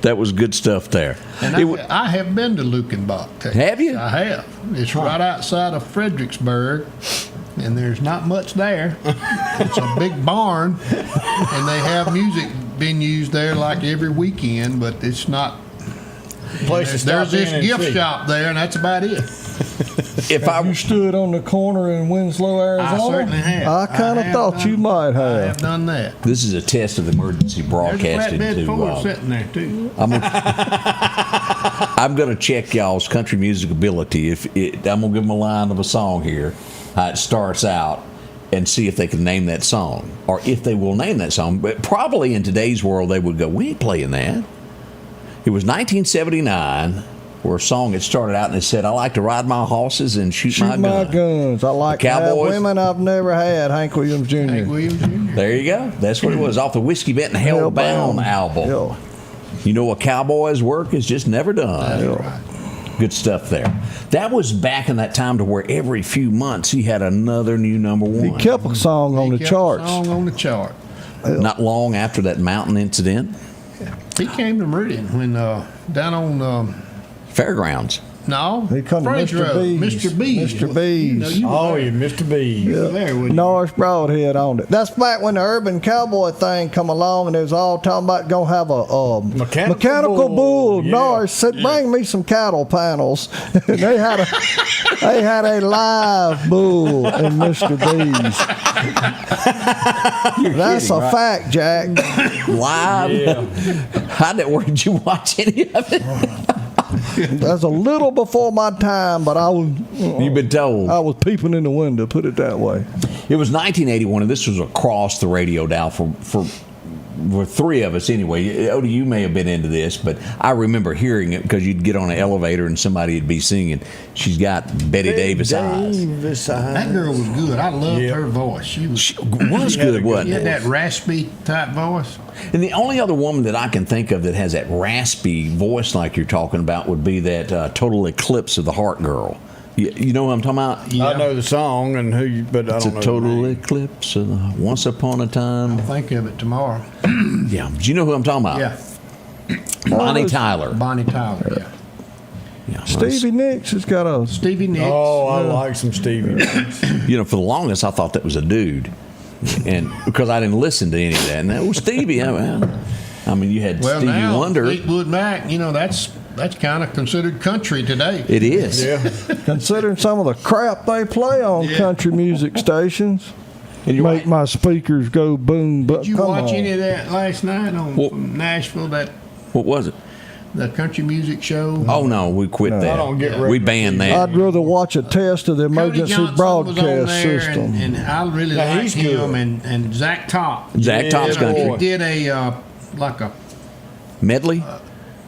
That was good stuff there. And I have been to Lukenbach, Texas. Have you? I have. It's right outside of Fredericksburg, and there's not much there. It's a big barn, and they have music venues there like every weekend, but it's not. There's this gift shop there, and that's about it. If you stood on the corner in Winslow, Arizona, I certainly have. I kind of thought you might have. I have done that. This is a test of emergency broadcasting. There's a flatbed Ford to sitting there too. I'm going to check y'all's country music ability. I'm going to give them a line of a song here. How it starts out, and see if they can name that song, or if they will name that song. But probably in today's world, they would go, "We ain't playing that." It was 1979, where a song had started out and it said, "I like to ride my horses and shoot my guns. I like to have Cowboys. women I've never had." Hank Williams Jr. Hank Williams Jr. There you go. That's what it was, off the Whiskey Benton Hellbound album. Yeah. You know, a cowboy's work is just never done. Yeah. Good stuff there. That was back in that time to where every few months he had another new number one. He kept a song on the charts. Song on the chart. Not long after that mountain incident. He came to Meridian when down on Fairgrounds. no He come to French Mr. Road. B's. Mr. B's. Mr. B's. Mr. B. You were there, wasn't you? Norris Broadhead on it. That's back when the urban cowboy thing come along, and it was all talking about gonna have a mechanical bull. Yeah. Norris said, "Bring me some cattle panels." And they had a live bull in Mr. B's. That's kidding, a right? fact, Jack. Live. Where did you watch any of it? That's a little before my time, but I was. You've been told. I was peeping in the window. Put it that way. It was 1981, and this was across the radio dial for three of us anyway. Odie, you may have been into this, but I remember hearing it because you'd get on an elevator and somebody would be singing, "She's got Betty Davis eyes." That girl was good. I loved her voice. She She was good, wasn't had it? that raspy type voice. And the only other woman that I can think of that has that raspy voice like you're talking about would be that Total Eclipse of the Heart girl. You know what I'm talking about? I know the song, but I It's don't a know. total eclipse of the Once Upon a Time. I'll think of it tomorrow. Yeah. Do you know who I'm talking about? Yeah, Bonnie Tyler. Bonnie Tyler. Yeah. Yeah. Stevie Nicks has got a. Stevie Nicks. Oh, I like some Stevie Nicks. You know, for the longest, I thought that was a dude, and because I didn't listen to any of that. And that was Stevie. I mean, you had Well, Stevie now Wonder. Fleetwood Mac. You know, that's kind of considered country today. It is. Yeah. Considering some of the crap they play on country music stations, And you're make right. my speakers go boom. But Did you come watch on. any of that last night on Well- from Nashville? What was it? The country music show. Oh no, we quit that. I don't get We banned that. I'd rather watch a test of the Cody emergency Johnson was on broadcast there, system. and I really Yeah, liked he's good. him, and Zach Top. Zach Top's country. He did a like a. Medley.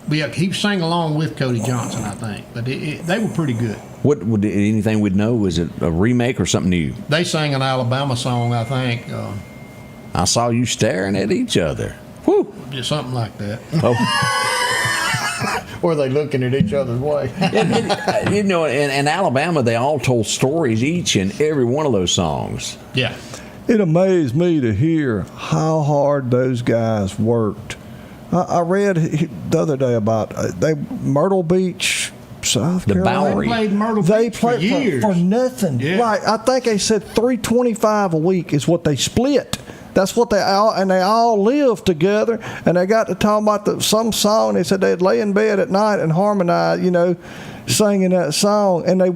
Yeah, he sang along with Cody Johnson, I think, but they were pretty good. What would anything we'd know? Was it a remake or something new? They sang an Alabama song, I think, I saw you staring at each other. Whew. just something like that. Oh. Or are they looking at each other's way? You know, in Alabama, they all told stories, each and every one of those songs. Yeah, It amazed me to hear how hard those guys worked. I read the other day about Myrtle Beach, South The Carolina. Bowery. they played Myrtle They Beach for played years. for nothing. Yeah. Right. I think they said $325 a week is what they split. That's what they all lived together, and they got to talking about some song. They said they'd lay in bed at night and harmonize, you know, singing that song. And they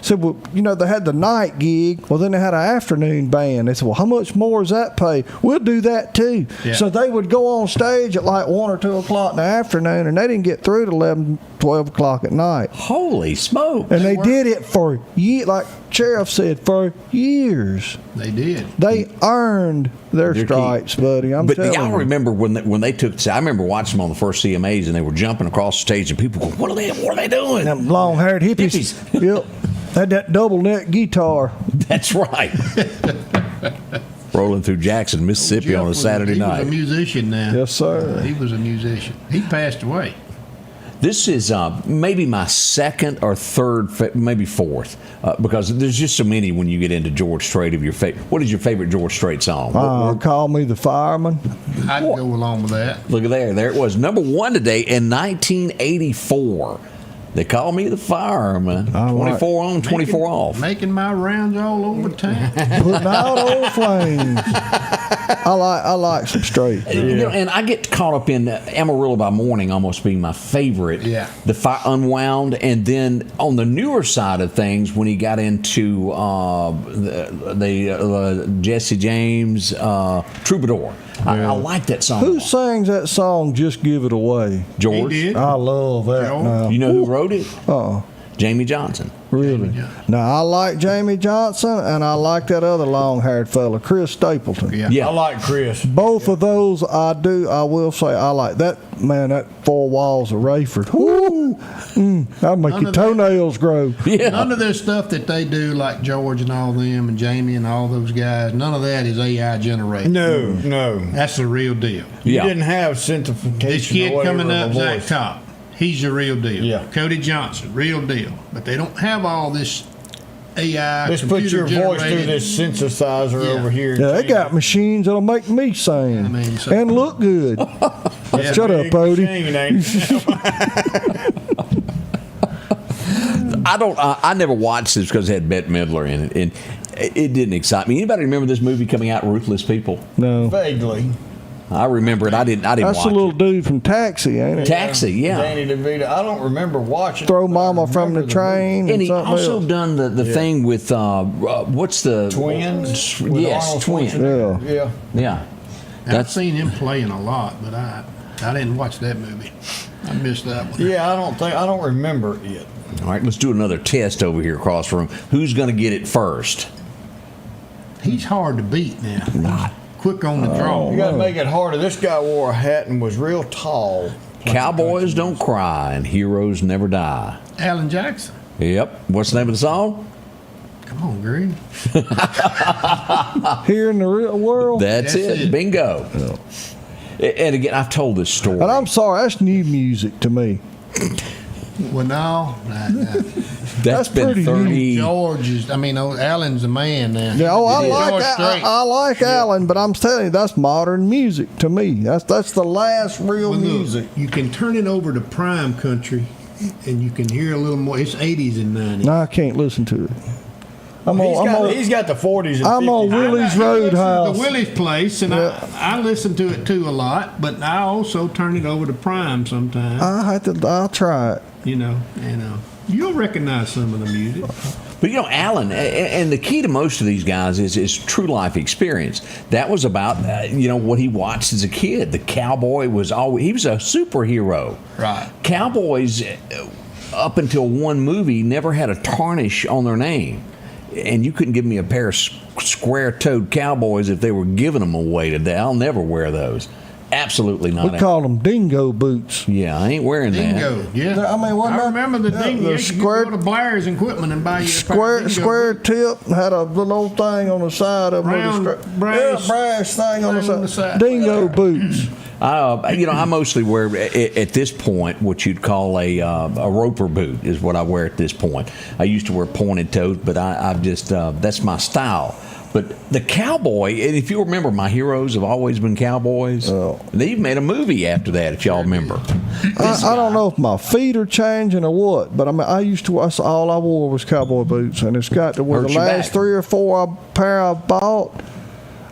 said, well, they had the night gig. Well, then they had an afternoon band. They said, well, how much more does that pay? We'll do that too. Yeah. So they would go on stage at like 1 or 2 o'clock in the afternoon, and they didn't get through till 11, 12 o'clock at night. Holy smoke! And they did it for years, like Sheriff said, for years. They did. They earned their stripes, buddy. I'm but telling y'all you. remember when they took? I remember watching them on the first CMAs, and they were jumping across the stage, and people go, "What are they doing?" Them long-haired hippies. Yep. Had that double-neck guitar. That's right. Rolling through Jackson, Mississippi Jeff on a Saturday night. He was a musician now. Yes, sir. He was a musician. He passed away. This is maybe my second or third, maybe fourth, because there's just so many when you get into George Strait of your favorite. What is your favorite George Strait song? Call Me the Fireman. I'd go along with that. Look at there it was, number one today in 1984. They call me the fireman. 24 on, 24 off. Making my rounds all over town. Putting out old flames. I like some Strait. And I get caught up in Amarillo by Morning almost being my favorite. Yeah. The Fire Unwound, and then on the newer side of things, when he got into the Jesse James Troubadour. I like that song. Who sings that song, Just Give It Away? George. He did. I love that. George. Now. You know who wrote it? Oh, Jamie Johnson. really? Now, I like Jamie Johnson, and I like that other long-haired fella, Chris Stapleton. Yeah. I like Chris. Both of those I do. I will say I like that. Man, that Four Walls of Rayford. Woo! That'll make your toenails grow. Yeah. None of this stuff that they do, like George and all them, and Jamie and all those guys, none of that is AI generated. No. That's the real deal. You Yeah. didn't have synthefication. This kid or whatever coming of up, a Zach voice. Top, he's the real deal. Yeah. Cody Johnson, real deal. But they don't have all this AI. Let's put your voice through computer-generated- this synthesizer Yeah. over here. Yeah, they got machines that'll make me sing I mean, so- and look good. Yeah. Shut up, Big Bodie. machine, ain't it? I never watched this because it had Bette Midler in it, and it didn't excite me. Anybody remember this movie coming out, Ruthless People? No. Vaguely. I remember it. I didn't That's watch the little it. dude from Taxi, ain't it? Taxi, yeah. Danny DeVito. I don't remember watching. Throw it, but I Mama from the remember train. And he something also else. done the thing with what's the Twins. with Yes, Arnold Twins. Schwarzenegger. Yeah. Yeah, I've seen him playing a lot, but I didn't watch that movie. I missed that one. Yeah, I don't remember it. All right, let's do another test over here across the room. Who's going to get it first? He's hard to beat now. Quick on the draw. You got to make it harder. This guy wore a hat and was real tall. Cowboys don't cry and heroes never die. Alan Jackson. Yep. What's the name of the song? Come on, Greg. Here in the real world. That's That's it. it. Bingo. And again, I've told this story. And I'm sorry, that's new music to me. Well, no. That's been pretty 30. George is, Alan's the man now. Yeah, I George like Strait. I like Alan, but I'm telling you, that's modern music to me. That's the last real Well, look, music. you can turn it over to prime country, and you can hear a little more. It's 80s and 90s. No, I can't listen to it. He's got the 40s and 50s. I'm on Willie's I listen Roadhouse. to Willie's Place, and Yeah. I listen to it too a lot. But I also turn it over to Prime sometimes. I'll try it. You'll recognize some of the music. But Alan, and the key to most of these guys is true life experience. That was about what he watched as a kid. The cowboy he was a superhero. Right. Cowboys, up until one movie, never had a tarnish on their name. And you couldn't give me a pair of square-toed cowboys if they were giving them away today. I'll never wear those. Absolutely not. We call them dingo boots. Yeah, I ain't wearing Dingo, that. yeah. I remember the dingo. the You square, could go to Blair's and Quitman and buy you a pair of dingo square boots. tip, had a little old thing on the side of Round them. brass brass thing on thing the side. Dingo boots. I mostly wear at this point what you'd call a roper boot is what I wear at this point. I used to wear pointed toes, but I've just that's my style. But the cowboy, and if you remember, my heroes have always been cowboys. They've made a movie after that, if y'all remember. I don't know if my feet are changing or what, but I used to. That's all I wore was cowboy boots, and it's got to where Hurt the your last back. 3 or 4 pair I bought.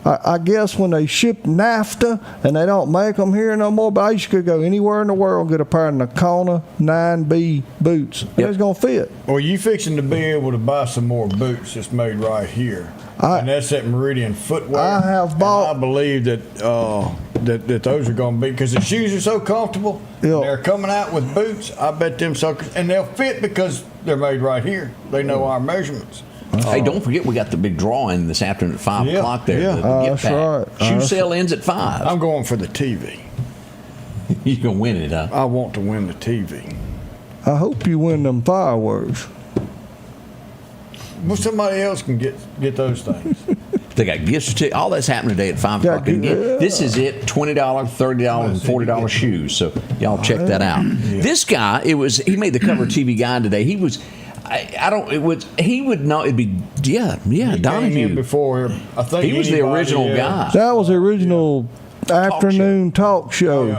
I guess when they ship NAFTA and they don't make them here no more, but I used to go anywhere in the world and get a pair of Nakona 9B boots. And it's going to fit. Well, you fixing to be able to buy some more boots that's made right here. And that's at Meridain Footwear. I have bought. And I believe that that those are going to be, because the shoes are so comfortable. Yeah. They're coming out with boots. I bet them suckers, and they'll fit because they're made right here. They know our measurements. Hey, don't forget we got the big drawing this afternoon at 5 o'clock there. Yeah. The gift That's pack. right. Shoe sale ends at 5. I'm going for the TV. You're going to win it, huh? I want to win the TV. I hope you win them fireworks. Well, somebody else can get those things. They got gift certificates. All that's happening today at 5 o'clock. And again, this is it: $20, $30, and $40 shoes. So y'all check that out. This guy, he made the cover TV Guide today. He was. He would know. It'd be He Donahue. came in before. I think He was the original guy. That was the original afternoon talk show.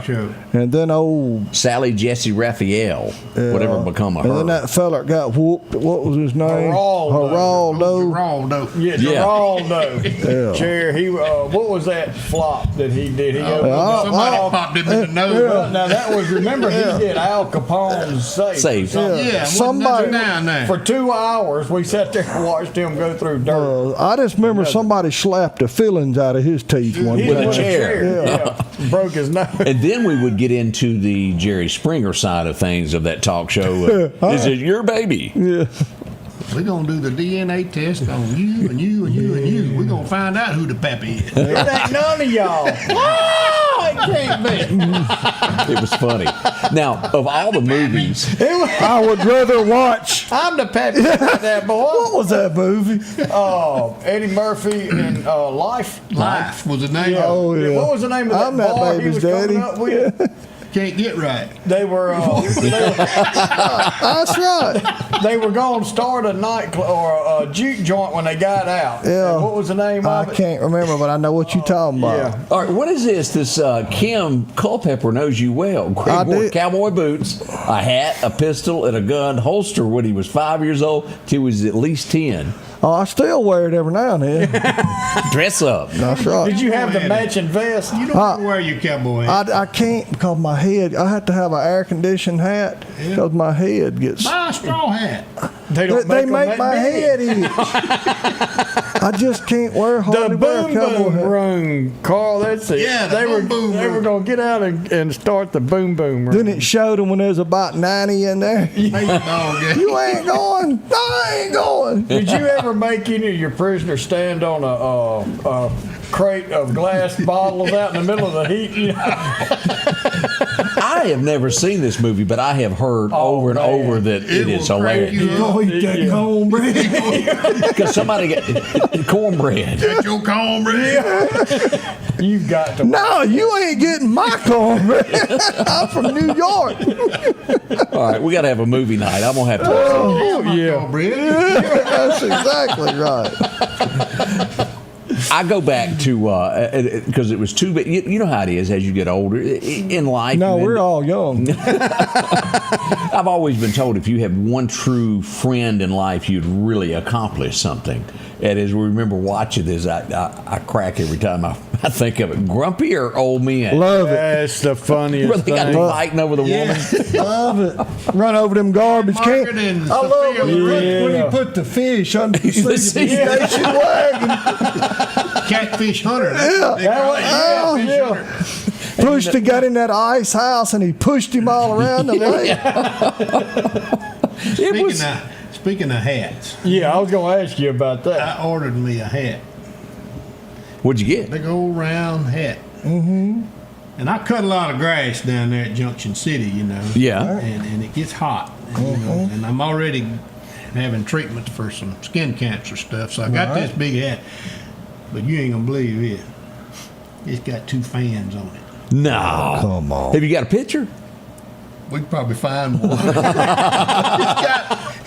And then old Sally Jesse Raphael, whatever become of her. and then that fella got whooped. What was his name? Geraldo. Geraldo. Yeah, Geraldo. Chair. He. What was that flop that he did? Somebody popped him in the nose. Now that was, remember, he did Al Capone's safe. Yeah, Somebody down there. For 2 hours, we sat there and watched him go through dirt. I just remember somebody slapped the fillings out of his teeth one He day. With a chair. Yeah. Broke his nose. And then we would get into the Jerry Springer side of things of that talk show. Is it your baby? Yeah. We're going to do the DNA test on you and you and you and you. We're going to find out who the pappy is. It ain't none of y'all. It can't be. It was funny. Now, of all the movies, I would rather watch. I'm the pappy of that boy. What was that movie? Eddie Murphy in Life. Life was the name. Yeah. Oh, yeah. What was the name of that I'm that bar he baby's was coming daddy. up with? Can't get right. They were. That's right. They were going to start a nightclub or a juke joint when they got out. Yeah. And what was the name I of it? can't remember, but I know what you're talking about. Yeah. all right, what is this? This Kim Culpepper knows you well. Greg I wore did. cowboy boots, a hat, a pistol, and a gun holster when he was 5 years old till he was at least 10. Oh, I still wear it every now and then. Dress up. That's right. Did you have the matching vest? You don't wear your cowboy hat. I can't because my head. I have to have an air conditioned hat because my head gets. Buy a straw hat. They don't They them make that my big. head itch. I just can't wear The hardly wear a boom cowboy boom hat. room, Carl. That's it. Yeah, the they boom boom They room. were gonna get out and start the boom boom room. Then it showed them when there's about 90 in there. Hey, dog, yeah. You ain't going. I ain't going. Did you ever make any of your prisoners stand on a crate of glass bottles out in the middle of the heat? You know? I have never seen this movie, but I have heard over and man. over that it is will crack hilarious. you up. Eat that cornbread. Because somebody got cornbread. Get your cornbread. You've got to. No, you ain't getting my cornbread. I'm from New York. All right, we got to have a movie night. I'm gonna have to. Oh, yeah. Cornbread. That's exactly right. I go back to because it was too big. You know how it is as you get older in life. No, you we're end up- all young. I've always been told if you have one true friend in life, you'd really accomplish something. And as we remember watching this, I crack every time I think of it. Grumpy or old men? Love it. That's the funniest Where they got thing. to fighting over the woman. Love it. Run over them garbage cans. Margaret and I love Sophia it when Yeah. you put the fish under the The seat of the seat. station wagon. Catfish hunter. Pushed got in that ice house and he pushed him all around the lake. Speaking of hats, Yeah, I was going to ask you about that. I ordered me a hat. What'd you get? Big old round hat. Mm-hmm. And I cut a lot of grass down there at Junction City, you know. Yeah. And it gets hot. And, you know, and I'm already having treatment for some skin cancer stuff. So I got this big hat. But you ain't going to believe it. It's got 2 fans on it. No. Come on. Have you got a picture? We could probably find one.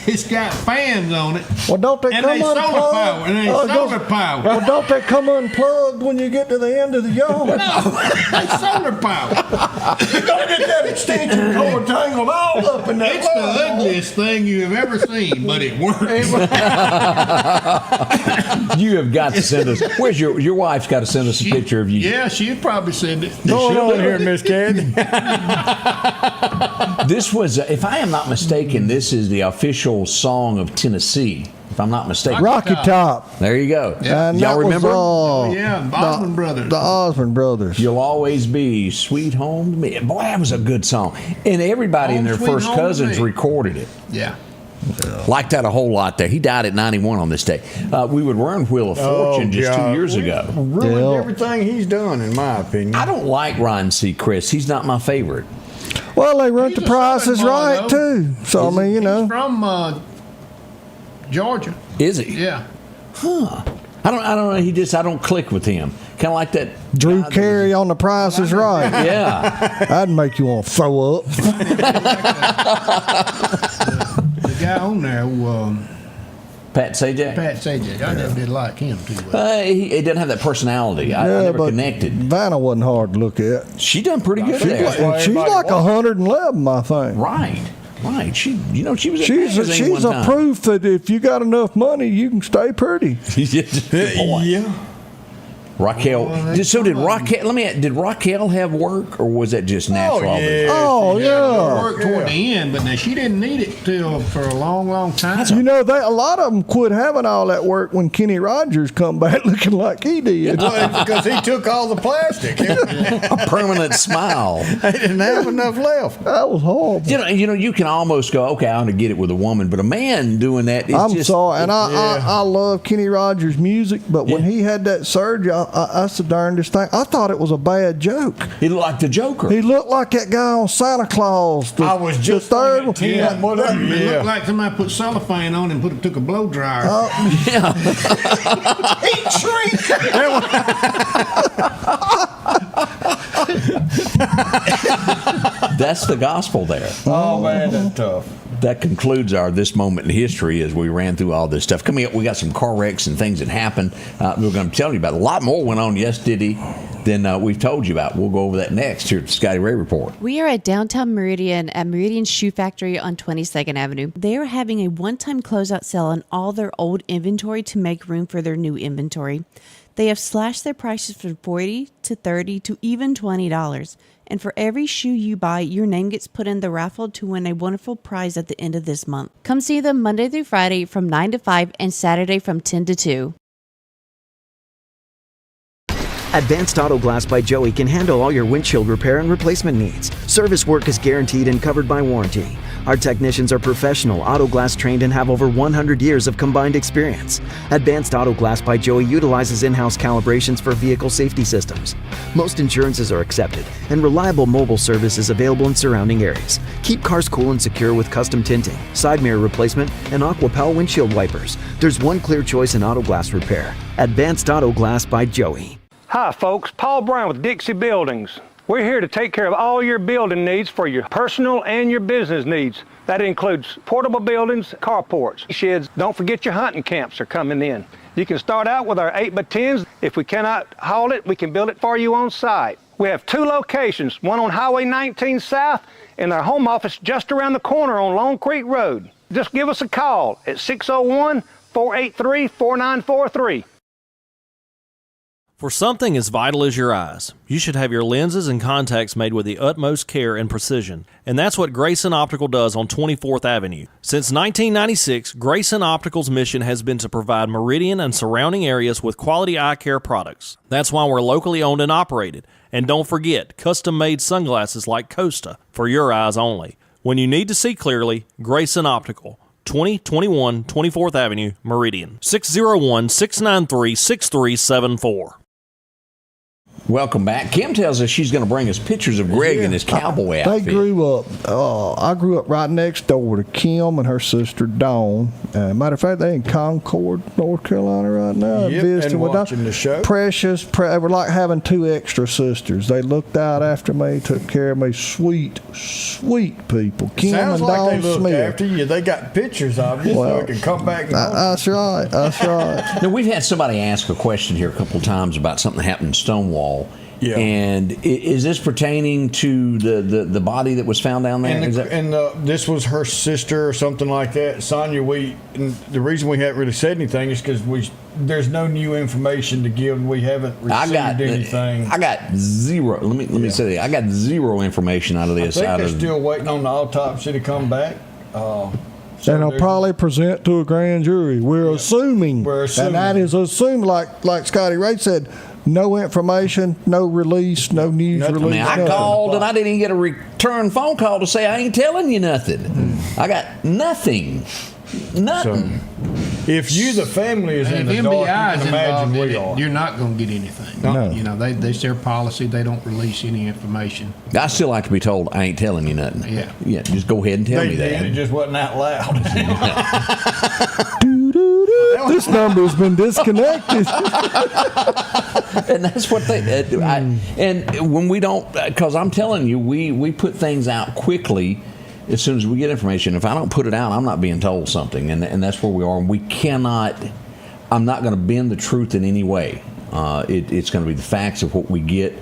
It's got fans on it. Well, don't they And come they solar unplugged? power, and they solar power. Well, don't they come unplugged when you get to the end of the yard? No, they solar power. You gotta get that extension cord tangled all up in that. It's the ugliest thing you have ever seen, but it works. You have got to send us. Where's your wife's got to send us a picture of you? Yeah, she'd probably send it. Going on here, Miss Candy. This was, if I am not mistaken, this is the official song of Tennessee. If I'm not mistaken. Rocky Top. There you go. And Y'all that remember? Oh, yeah, Osmond Brothers. The Osmond Brothers. You'll always be sweet home to me. Boy, that was a good song. And everybody Home and their Sweet first Home to cousins Me. recorded it. Yeah. Liked that a whole lot there. He died at 91 on this day. We would run Wheel of Fortune just 2 years ago. Ruined Yeah. everything he's done, in my opinion. I don't like Ryan Seacrest. He's not my favorite. Well, they run He's the a prices Southern boy, right though. too. So I mean, you know. He's from Georgia. Is he? Yeah. I don't know. I don't click with him. Kind of like that Drew guy that Carey on the Price is Right. was- Yeah. That'd make you want to throw up. The guy on there, who, Pat Sajak. Pat Sajak, I never did like him too well. He doesn't have that personality. I never but connected. Vanna wasn't hard to look at. She done pretty good there. Well, She's everybody like 111, I think. Right. She was at She's magazine one a time. proof that if you got enough money, you can stay pretty. Boy. Yeah. Raquel. Did Raquel have work, or was that just natural? yeah. Oh yeah. Worked toward the end, but now she didn't need it till for a long, long time. You know, a lot of them quit having all that work when Kenny Rogers come back looking like he did. Well, because he took all the plastic. A permanent smile. They didn't have enough left. That was horrible. You know, you can almost go, okay, I want to get it with a woman, but a man doing that is I'm just. sorry, and I love Kenny Rogers' music, but when he had that surgery, that's the darndest thing. I thought it was a bad joke. He looked like the Joker. He looked like that guy on Santa Claus. I was just the third one. thinking, Tim, whatever. It Yeah. looked like somebody put cellophane on and took a blow dryer. Heat shrink. That's the gospel there. Oh man, that's tough. That concludes our This Moment in History as we ran through all this stuff. Coming up, we got some car wrecks and things that happened. We're going to tell you about. A lot more went on yesterday than we've told you about. We'll go over that next here at the Scotty Ray Report. We are at downtown Meridian at Meridian Shoe Factory on 22nd Avenue. They are having a one-time closeout sale on all their old inventory to make room for their new inventory. They have slashed their prices from $40 to $30 to even $20. And for every shoe you buy, your name gets put in the raffle to win a wonderful prize at the end of this month. Come see them Monday through Friday from 9 to 5 and Saturday from 10 to 2. Advanced Auto Glass by Joey can handle all your windshield repair and replacement needs. Service work is guaranteed and covered by warranty. Our technicians are professional, auto glass trained, and have over 100 years of combined experience. Advanced Auto Glass by Joey utilizes in-house calibrations for vehicle safety systems. Most insurances are accepted, and reliable mobile service is available in surrounding areas. Keep cars cool and secure with custom tinting, side mirror replacement, and AquaPal windshield wipers. There's one clear choice in auto glass repair. Advanced Auto Glass by Joey. Hi folks, Paul Brown with Dixie Buildings. We're here to take care of all your building needs for your personal and your business needs. That includes portable buildings, carports, sheds. Don't forget your hunting camps are coming in. You can start out with our 8x10s. If we cannot haul it, we can build it for you on site. We have 2 locations, one on Highway 19 South and our home office just around the corner on Long Creek Road. Just give us a call at 601-483-4943. For something as vital as your eyes, you should have your lenses and contacts made with the utmost care and precision. And that's what Grayson Optical does on 24th Avenue. Since 1996, Grayson Optical's mission has been to provide Meridian and surrounding areas with quality eye care products. That's why we're locally owned and operated. And don't forget, custom-made sunglasses like Costa for your eyes only. When you need to see clearly, Grayson Optical. 2021 24th Avenue, Meridian. 601-693-6374. Welcome back. Kim tells us she's going to bring us pictures of Greg in his cowboy outfit. They grew up. I grew up right next door to Kim and her sister Dawn. Matter of fact, they in Concord, North Carolina right now. And watching the show. Precious. They were like having two extra sisters. They looked out after me, took care of me. Sweet, sweet people. Kim Sounds and like Dawn they looked Smith. after you. They got pictures of you so it can come back and That's right. That's right. Now, we've had somebody ask a question here a couple of times about something that happened in Stonewall. Yeah. And is this pertaining to the body that was found down there? This was her sister or something like that. Sonia, and the reason we haven't really said anything is because there's no new information to give. We haven't received anything. I got zero. Let me say that. I got zero information out of this. I think they're still waiting on the autopsy to come back. And they'll probably present to a grand jury. We're assuming. And that is assumed, like Scotty Ray said, no information, no release, no news release. I called and I didn't even get a return phone call to say I ain't telling you nothing. I got nothing. Nothing. So, if you, the family, is in the dark, you can imagine we are. You're not going to get anything. No. You know, that's their policy. They don't release any information. I still like to be told I ain't telling you nothing. Yeah. Just go ahead and tell me that. It just wasn't out loud. This number's been disconnected. And that's what they and when we don't, because I'm telling you, we put things out quickly as soon as we get information. If I don't put it out, I'm not being told something, and that's where we are. And we cannot. I'm not going to bend the truth in any way. It's going to be the facts of what we get,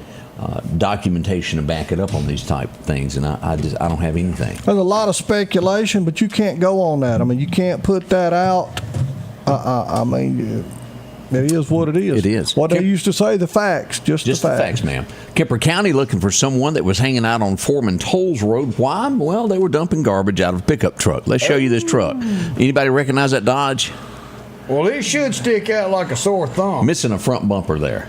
documentation to back it up on these type of things, and I don't have anything. There's a lot of speculation, but you can't go on that. I mean, you can't put that out. I mean, it is what it is. It is. What they used to say, the facts, just the facts, ma'am. Kemper County looking for someone that was hanging out on Foreman Tolls Road. Why? Well, they were dumping garbage out of a pickup truck. Let's show you this truck. Anybody recognize that Dodge? Well, it should stick out like a sore thumb. Missing a front bumper there.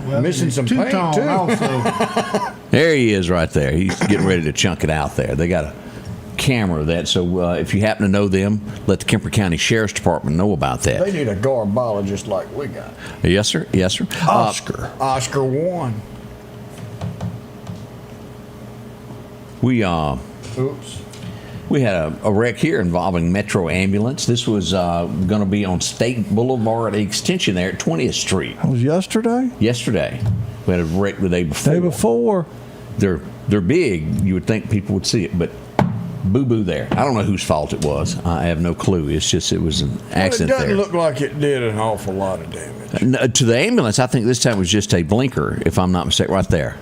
Well, missing some paint, too. Also. There he is right there. He's getting ready to chunk it out there. They got a camera of that, so if you happen to know them, let the Kemper County Sheriff's Department know about that. They need a garbologist like we got. Yes, sir. Yes, sir. Oscar won. We had a wreck here involving Metro Ambulance. This was going to be on State Boulevard Extension there at 20th Street. It was yesterday? Yesterday. We had a wreck the day before. Day before. They're big. You would think people would see it, but boo-boo there. I don't know whose fault it was. I have no clue. It's just it was an accident there. It doesn't look like it did an awful lot of damage. To the ambulance, I think this time it was just a blinker, if I'm not mistaken, right there.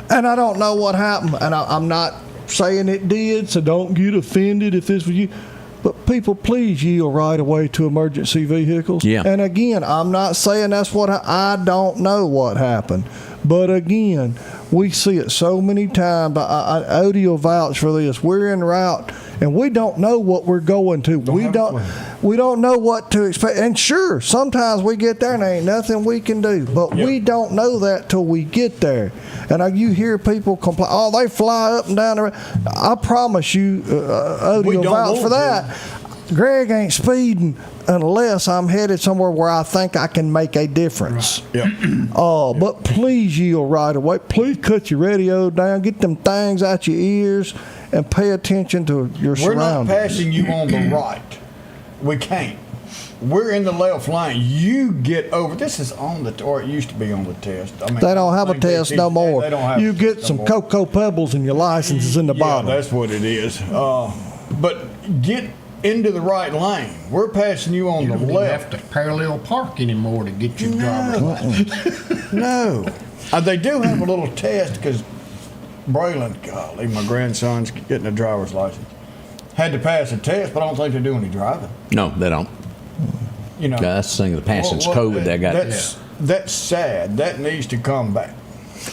And I don't know what happened, and I'm not saying it did, so don't get offended if this was you. But people, please yield right away to emergency vehicles. Yeah. And again, I'm not saying that's what I don't know what happened. But again, we see it so many times. Odie will vouch for this. We're en route, and we don't know what we're going to. We don't know what to expect. And sure, sometimes we get there and there ain't nothing we can do. But we don't know that till we get there. And you hear people complain, they fly up and down the road. I promise you, Odie will vouch for that. Greg ain't speeding unless I'm headed somewhere where I think I can make a difference. Right. Yep. But please yield right away. Please cut your radio down, get them things out your ears, and pay attention to your surroundings. We're not passing you on the right. We can't. We're in the left lane. You get over. This is on or it used to be on the test. I mean, they don't have a test no more. They don't have you get some Cocoa Pebbles and your license is in the bottom. Yeah, that's what it is. But get into the right lane. We're passing you on the left. You don't have to parallel park anymore to get your driver's license. No. They do have a little test because Braylon, golly, my grandson's getting a driver's license. Had to pass a test, but I don't think they do any driving. No, they don't. You know, that's the thing. The passing COVID. That's sad. That needs to come back.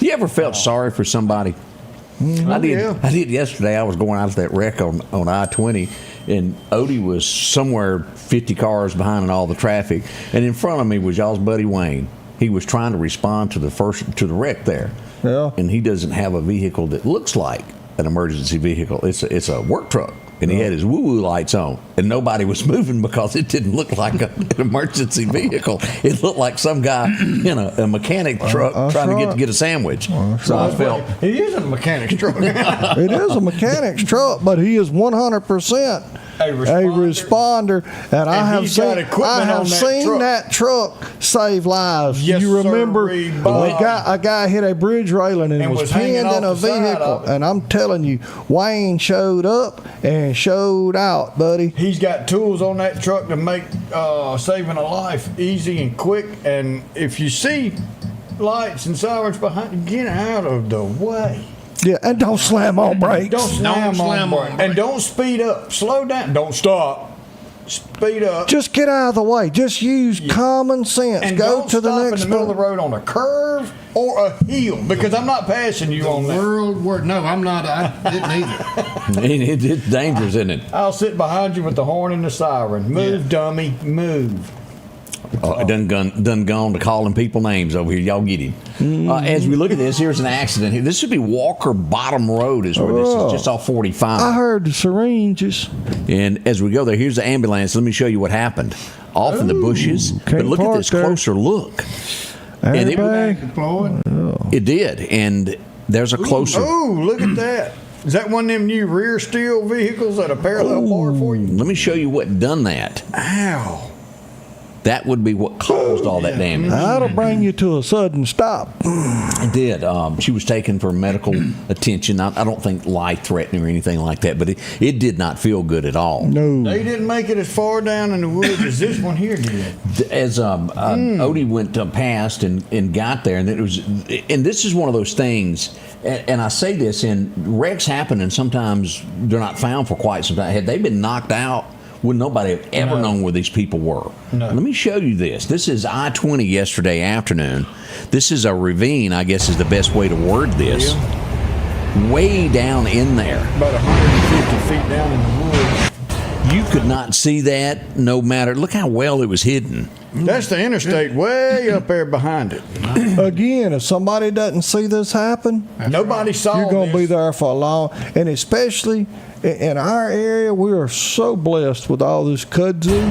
You ever felt sorry for somebody? I did yesterday. I was going out of that wreck on I-20, and Odie was somewhere 50 cars behind in all the traffic, and in front of me was y'all's buddy Wayne. He was trying to respond to the wreck there, and he doesn't have a vehicle that looks like an emergency vehicle. It's a work truck, and he had his woo-woo lights on, and nobody was moving because it didn't look like an emergency vehicle. It looked like some guy in a mechanic truck trying to get a sandwich. So I felt he is a mechanic's truck. It is a mechanic's truck, but he is 100% a responder, and I have seen that truck save lives. Yes, you remember sir, a guy hit a bridge railing and was pinned in a vehicle, and I'm telling you, Wayne showed up and showed out, buddy. He's got tools on that truck to make saving a life easy and quick, and if you see lights and sirens behind you, get out of the way. Yeah, and don't slam on brakes. Don't slam on brakes. And don't speed up. Slow down. Don't stop. Speed up. Just get out of the way. Just use common sense. And go don't to the stop next in the middle of the road on a curve or a hill, because I'm not passing you on that. No, I'm not. I didn't either. it's dangerous, isn't it? I'll sit behind you with the horn and the siren. Move, dummy, move. Done gone to calling people names over here. Y'all get him. As we look at this, here's an accident here. This should be Walker Bottom Road is where this is, just off 45. I heard the syringes. And as we go there, here's the ambulance. Let me show you what happened. Off in the bushes. But look at this closer look. And it did. And there's a closer. Oh, look at that. Is that one of them new rear steel vehicles that a parallel bar for you? Let me show you what done that. Ow. That would be what caused all that damage. That'll bring you to a sudden stop. It did. She was taken for medical attention. I don't think life-threatening or anything like that, but it did not feel good at all. No. They didn't make it as far down in the woods as this one here did. As Odie went past and got there, and this is one of those things, and I say this, and wrecks happen, and sometimes they're not found for quite some time. Had they been knocked out, would nobody have ever known where these people were. No. Let me show you this. This is I-20 yesterday afternoon. This is a ravine, I guess is the best way to word this. Yeah. Way down in there. About 150 feet down in the woods. You could not see that no matter. Look how well it was hidden. That's the interstate way up there behind it. Again, if somebody doesn't see this happen, nobody saw you're going to be there for a long, and especially in our area, we are so blessed with all this kudzu.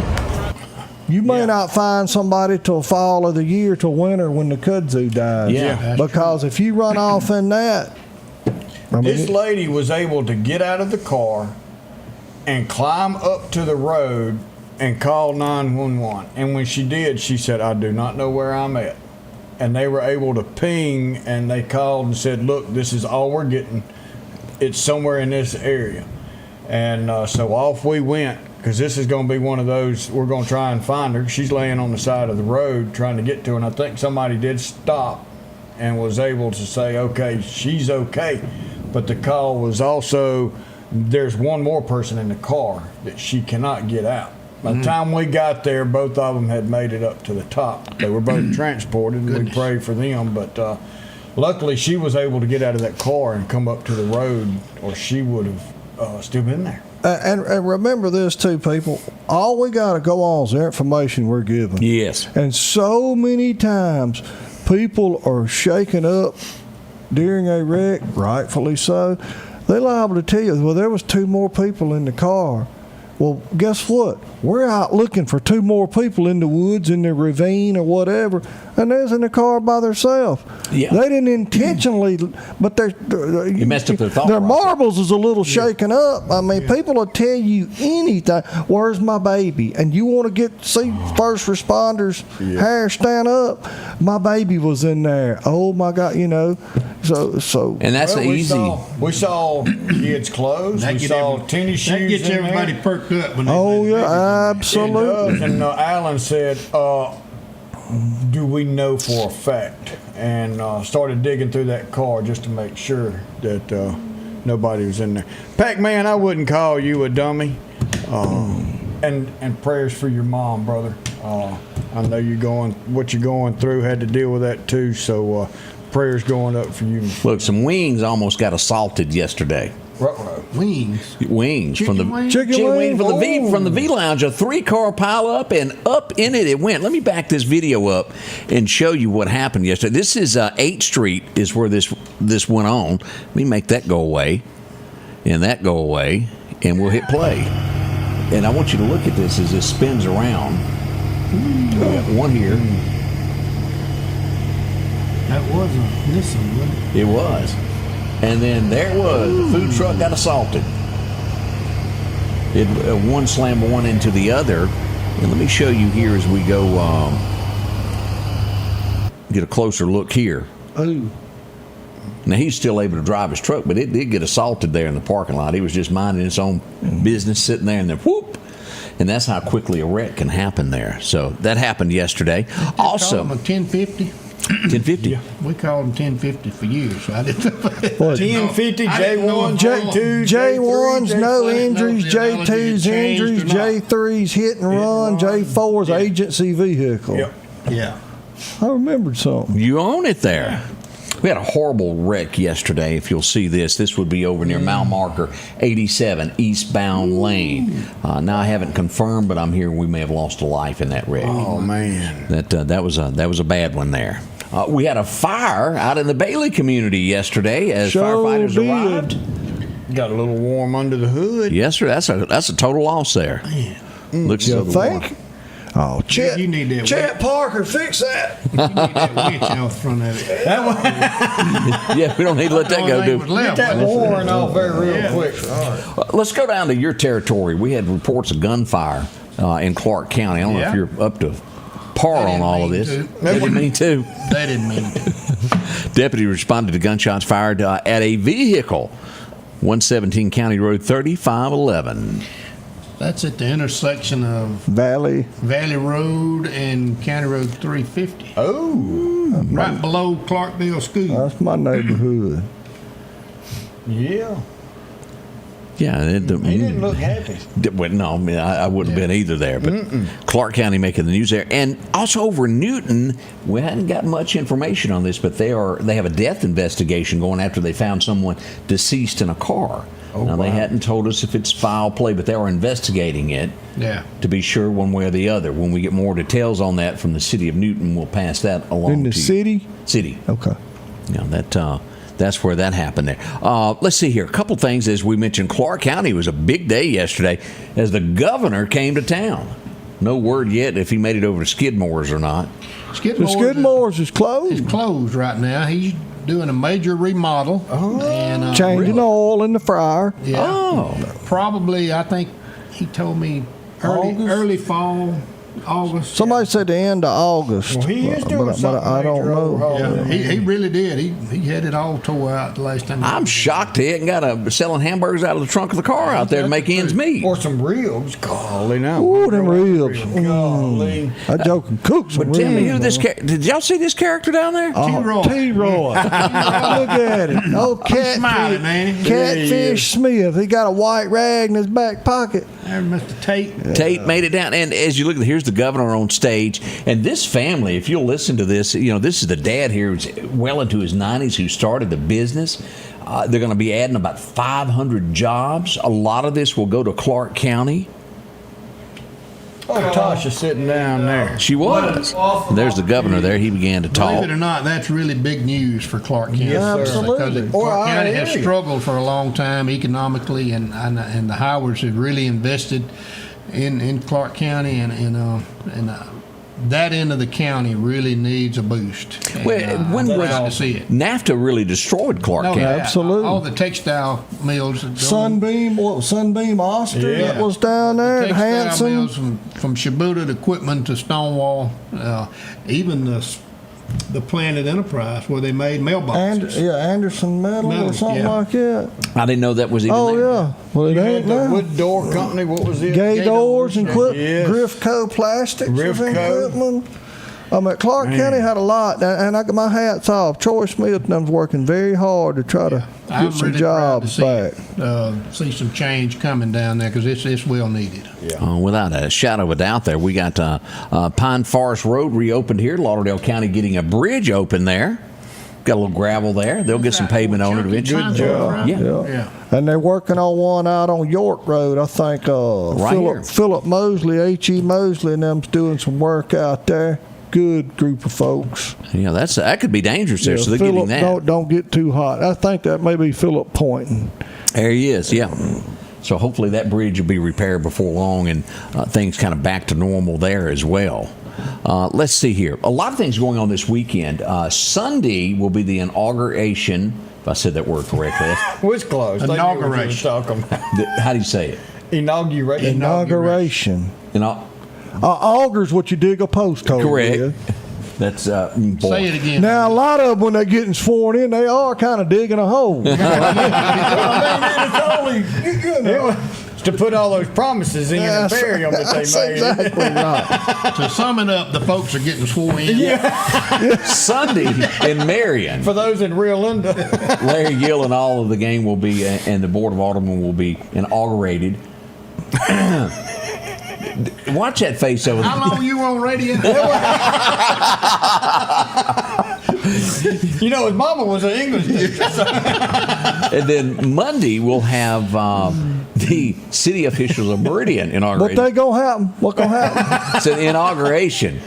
You may not find somebody till fall of the year, till winter when the kudzu dies. Yeah. Because if you run off in that. This lady was able to get out of the car and climb up to the road and call 911. And when she did, she said, I do not know where I'm at. And they were able to ping, and they called and said, look, this is all we're getting. It's somewhere in this area. And so off we went, because this is going to be one of those, we're going to try and find her. She's laying on the side of the road trying to get to her, and I think somebody did stop and was able to say, okay, she's okay. But the call was also, there's one more person in the car that she cannot get out. By the time we got there, both of them had made it up to the top. They were both transported, and we prayed for them, but luckily she was able to get out of that car and come up to the road, or she would have still been there. And remember this too, people. All we got to go on is the information we're given. Yes. And so many times people are shaken up during a wreck, rightfully so. They're liable to tell you, well, there was 2 more people in the car. Well, guess what? We're out looking for 2 more people in the woods, in the ravine or whatever, and they're in the car by themselves. Yeah. They didn't intentionally, but you messed up their thought their process. marbles is a little shaken up. I mean, people will tell you anything. Where's my baby? And you want to see first responders' hair stand up. My baby was in there. Oh my God, So and that's easy. We saw kids' clothes. We saw tennis shoes. That gets everybody perked up when they absolutely. And Alan said, do we know for a fact? And started digging through that car just to make sure that nobody was in there. Pac-Man, I wouldn't call you a dummy. And prayers for your mom, brother. I know what you're going through, had to deal with that too, so prayers going up for you. Look, some wings almost got assaulted yesterday. Wings from the chicken wing from the V Lounge. A 3-car pile up, and up in it went. Let me back this video up and show you what happened yesterday. This is 8th Street is where this went on. Let me make that go away, and that go away. and we'll hit play. And I want you to look at this as this spins around. We got one here. That was a Nissan, wasn't it? It was. And then there it was. The food truck got assaulted. One slammed one into the other. And let me show you here as we go get a closer look here. Oh. Now, he's still able to drive his truck, but it did get assaulted there in the parking lot. He was just minding his own business, sitting there, and then whoop. And that's how quickly a wreck can happen there. So that happened yesterday. Also, call them a 1050. 1050. Yeah, we called them 1050 for years. So I didn't know. 1050, J1, J2, J1's no injuries, J2's J2's injuries, J3's hit and run, J4's agency vehicle. Yep. Yeah. I remembered something. You own it there. We had a horrible wreck yesterday. If you'll see this would be over near mile marker 87 eastbound lane. Now I haven't confirmed, but I'm hearing we may have lost a life in that wreck. Oh man, that was a bad one there. We had a fire out in the Bailey community yesterday as firefighters arrived. Got a little warm under the hood. Yes, sir. That's a total loss there. Man. Looks You so think? Oh, Chet, You need that Chet Parker, fix that. You need that winch out front of it. Yeah, we don't need to let that go, do we? Get that warring off there real quick. Let's go down to your territory. We had reports of gunfire in Clarke County. I don't know if you're up to par on all of this. They didn't mean to. They didn't mean to. Deputy responded to gunshots fired at a vehicle, 117 County Road 3511. That's at the intersection of Valley Road and County Road 350. Oh, Right below Clarkdale School. That's my neighborhood. yeah. Yeah, He didn't look happy. Well, no, I mean, I wouldn't have been either there. But Clarke County making the news there, and also over in Newton, we hadn't got much information on this, but they have a death investigation going after they found someone deceased in a car. Now they hadn't told us if it's foul play, but they are investigating it. Yeah. To be sure, one way or the other. When we get more details on that from the city of Newton, we'll pass that along. In the to you. city? City. Okay. Yeah, that's where that happened there. Let's see here. A couple things. As we mentioned, Clarke County was a big day yesterday as the governor came to town. No word yet if he made it over to Skidmore's or not. The Skidmore's is closed. It's closed right now. He's doing a major remodel. And, Changing oil in the fryer. Yeah. Probably, I think he told me early fall, August. Somebody said the end of August. Well, he is doing but something I don't major know. overhaul. Yeah, he really did. He had it all tore out the last time. I'm shocked he hadn't got selling hamburgers out of the trunk of the car out there to make ends meet. Or some ribs. Golly, now. Ooh, them ribs. Golly. I joke and cook some But tell me who ribs, this man. did y'all see this character down there? T-Roy. T-Roy. Look at it. Oh, smiling, ain't he? Catfish Smith. He got a white rag in his back pocket. There's Mr. Tate. Tate made it down, and as you look, here's the governor on stage, and this family. If you'll listen to this, this is the dad here who's well into his 90s who started the business. They're going to be adding about 500 jobs. A lot of this will go to Clarke County. Oh, Tasha's sitting down there. She was. There's the governor there. He began to talk. Believe it or not, that's really big news for Clarke County. Yes, sir. Absolutely. Because Clarke County has struggled for a long time economically, and the Howards have really invested in Clarke County, and that end of the county really needs a boost. And, When I'm was proud to see it? NAFTA really destroyed Clarke County? Absolutely. All the textile mills. Sunbeam Oster that was down there. Textile Hanson. mills from Shibuya to Quitman to Stonewall, even the Planet Enterprise where they made mailboxes. Anderson Metal or something like that. I didn't know that was even there. Yeah. Well, it You ain't had the now. wood door company. What was it? Gay doors and Yes. Griffco Plastics. Griffco. Quitman. Clarke County had a lot, and I got my hats off. Troy Smith and them's working very hard to try to I'm get some really proud to jobs see, back. See some change coming down there because it's well needed. Without a shadow of a doubt there. We got Pine Forest Road reopened here. Lauderdale County getting a bridge open there. Got a little gravel there. They'll get some pavement on it eventually. Good job. Yeah. And they're working on one out on York Road. I think here. Philip Mosley, H.E. Mosley, and them's doing some work out there. Good group of folks. Yeah, that could be dangerous there. So they're Phillip, getting that. Don't get too hot. I think that may be Philip pointing. There he is. Yeah. So hopefully that bridge will be repaired before long, and things kind of back to normal there as well. Let's see here. A lot of things going on this weekend. Sunday will be the inauguration, if I said that word correctly. Was close. Inauguration. How do you say it? Inauguration. Auger's what you dig a post hole Correct. with. That's Say it again. Now, a lot of them, when they're getting sworn in, they are kind of digging a hole. It's only, It's to put all those promises in and bury them that they that's made. exactly right. To sum it up, the folks are getting sworn in. Sunday in Marion. For those in Rio Linda. Larry Gill and all of the gang will be, and the Board of Aldermen will be inaugurated. Watch that face over there. How long you on radio? You know, his mama was an English teacher. And then Monday we'll have the city officials of Meridian inaugurated. What they gonna happen? What gonna happen? It's an inauguration.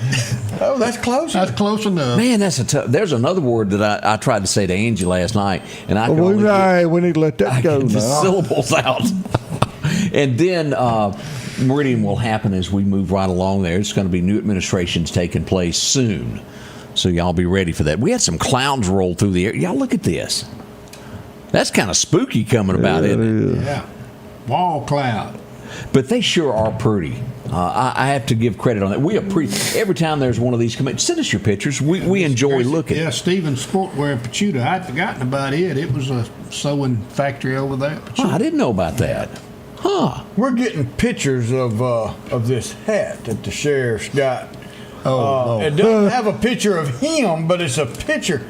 Oh, that's close. That's close enough. Man, that's a tough. There's another word that I tried to say to Angie last night, and I could only We need to let that go get the now. syllables out. And then Meridian will happen as we move right along there. It's going to be new administrations taking place soon. So y'all be ready for that. We had some clouds roll through the air. Y'all look at this. That's kind of spooky coming about, isn't it? Yeah. Wall cloud. But they sure are pretty. I have to give credit on that. We appreciate every time there's one of these come in. Send us your pictures. We enjoy looking. Yeah, Stephen's Sportwear in Pachuta. I'd forgotten about it. It was a sewing factory over there. Oh, I didn't know about that. Huh. We're getting pictures of this hat that the sheriff's got. It doesn't have a picture of him, but it's a picture.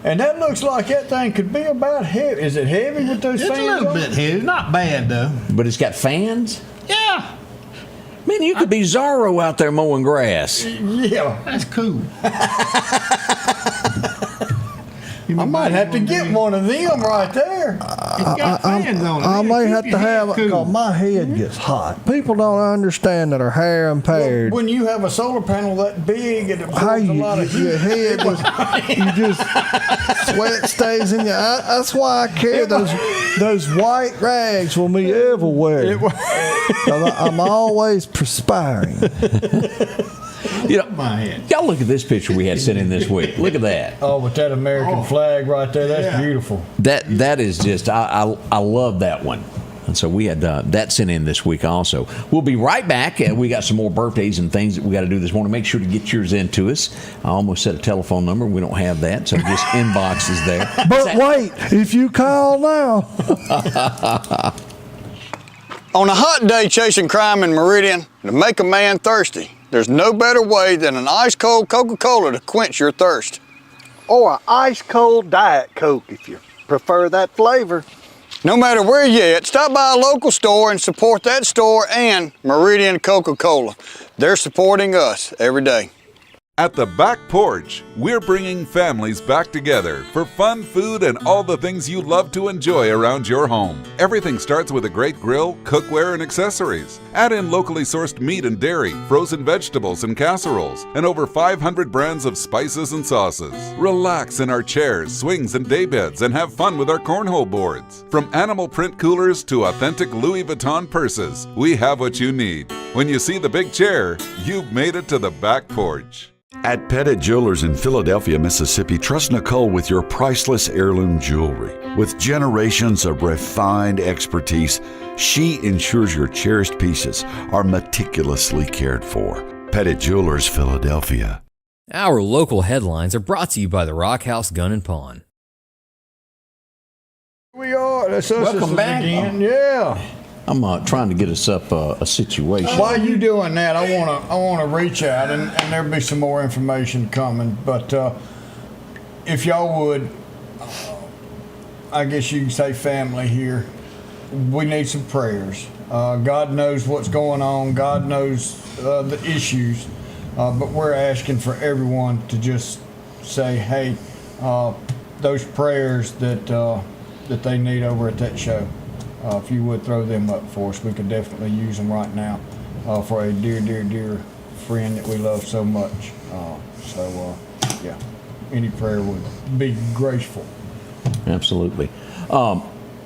And that looks like that thing could be about heavy. Is it heavy with those It's fans a little on bit it? heavy. Not bad, though. But it's got fans? Yeah. Man, you could be Zorro out there mowing grass. Yeah. That's cool. I might have to get one of them right there. It's got fans on it. I may Keep have to your have head it cool. because my head gets hot. People don't understand that are hair impaired. When you have a solar panel that big, it How absorbs a lot of heat. your head you just sweat stays in your eye. That's why I carry those white rags with me everywhere. 'Cause I'm always perspiring. You know, My head. y'all look at this picture we had sent in this week. Look at that. Oh, with that American flag right there, that's beautiful. That is just I love that one. And so we had that sent in this week also. We'll be right back. We got some more birthdays and things that we got to do this morning. Make sure to get yours into us. I almost said a telephone number. We don't have that, so just inbox is there. But wait, if you call now. On a hot day chasing crime in Meridian, to make a man thirsty, there's no better way than an ice-cold Coca-Cola to quench your thirst. Or an ice-cold Diet Coke if you prefer that flavor. No matter where you're at, stop by a local store and support that store and Meridian Coca-Cola. They're supporting us every day. At the Back Porch, we're bringing families back together for fun, food, and all the things you love to enjoy around your home. Everything starts with a great grill, cookware, and accessories. Add in locally sourced meat and dairy, frozen vegetables and casseroles, and over 500 brands of spices and sauces. Relax in our chairs, swings, and daybeds and have fun with our cornhole boards. From animal print coolers to authentic Louis Vuitton purses, we have what you need. When you see the big chair, you've made it to the Back Porch. At Pettit Jewelers in Philadelphia, Mississippi, trust Nicole with your priceless heirloom jewelry. With generations of refined expertise, she ensures your cherished pieces are meticulously cared for. Pettit Jewelers, Philadelphia. Our local headlines are brought to you by the Rock House Gun and Pawn. We are. That's us. Welcome back. Again. Yeah. I'm trying to get us up a situation. While you doing that, I wanna reach out, and there'll be some more information coming. But if y'all would, I guess you can say family here. We need some prayers. God knows what's going on. God knows the issues. But we're asking for everyone to just say, hey, those prayers that they need over at that show. If you would throw them up for us, we could definitely use them right now for a dear, dear, dear friend that we love so much. Yeah, any prayer would be graceful. Absolutely.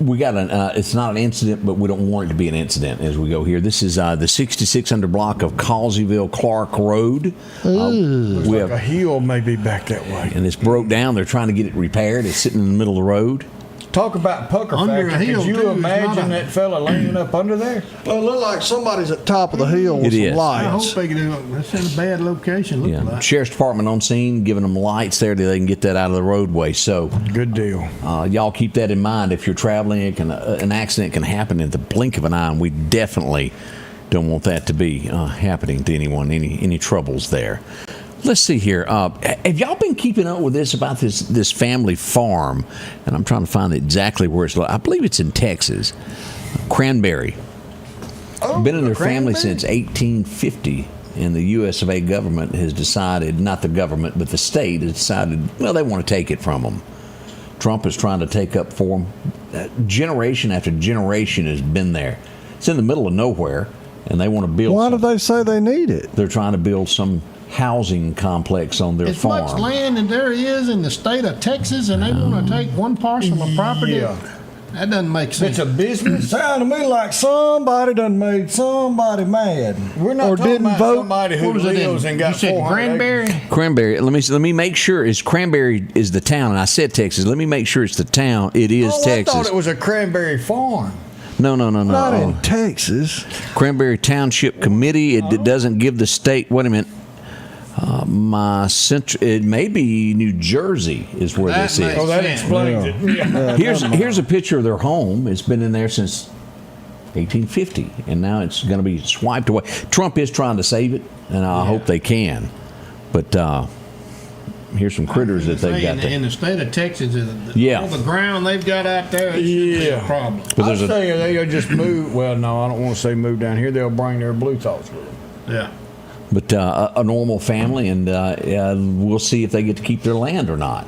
we got it's not an incident, but we don't want it to be an incident as we go here. This is the 6600 block of Causeyville Clarke Road. Looks like a hill maybe back that way. And it's broke down. They're trying to get it repaired. It's sitting in the middle of the road. Talk about pucker Under factor. a hill, Could you too, imagine that fella laying up under there? Well, it looked like somebody's at the top of the hill with It some is. lights. I hope they can do it. That's in a bad location. Look like. Sheriff's Department on scene, giving them lights there so they can get that out of the roadway. So good deal. Y'all keep that in mind. If you're traveling, an accident can happen in the blink of an eye, and we definitely don't want that to be happening to anyone. Any troubles there. Let's see here. Have y'all been keeping up with this about this family farm? And I'm trying to find exactly where it's. I believe it's in Texas. Cranberry. Been in their family since 1850, and the U.S. of A. government has decided, not the government, but the state has decided, well, they want to take it from them. Trump is trying to take up for them. Generation after generation has been there. It's in the middle of nowhere, and they want to build. Why do they say they need it? They're trying to build some housing complex on their As farm. much land as there is in the state of Texas, and they want to take one parcel of property. Yeah. That doesn't make sense. It's a business. Sound to me like somebody done made somebody mad. We're not or talking didn't about vote. somebody who lives and got You said 400 Cranberry? acres. Cranberry. Let me make sure. Is Cranberry is the town? And I said Texas. Let me make sure it's the town. It is Texas. I thought it was a cranberry farm. No. Not in Texas. Cranberry Township Committee. It doesn't give the state. Wait a minute. It may be New Jersey is where this is. Oh, that explains it. Yeah. Here's a picture of their home. It's been in there since 1850, and now it's going to be swiped away. Trump is trying to save it, and I hope they can. But here's some critters that they've got there. In the state of Texas, Yeah. all the ground they've got out there, it should be a problem. But I say they'll just move. Well, no, I don't want to say move down here. They'll bring their blue thoughts with them. Yeah. But a normal family, and we'll see if they get to keep their land or not.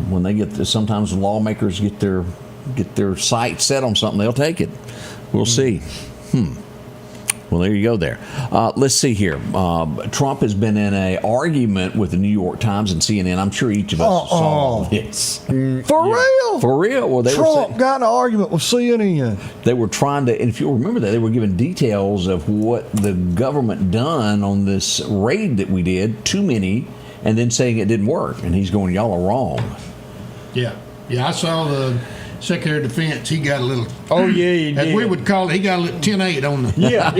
When they get, sometimes lawmakers get their sights set on something, they'll take it. We'll see. Well, there you go there. Let's see here. Trump has been in an argument with the New York Times and CNN. I'm sure each of us saw this. For real? For real? Well, Trump got in an argument with CNN. They were trying to, and if you remember that, they were giving details of what the government done on this raid that we did, too many, and then saying it didn't work. And he's going, y'all are wrong. Yeah. I saw the Secretary of Defense. He got a little. Oh yeah, he did. As we would call it, he got a little 10-8 on the. Yeah.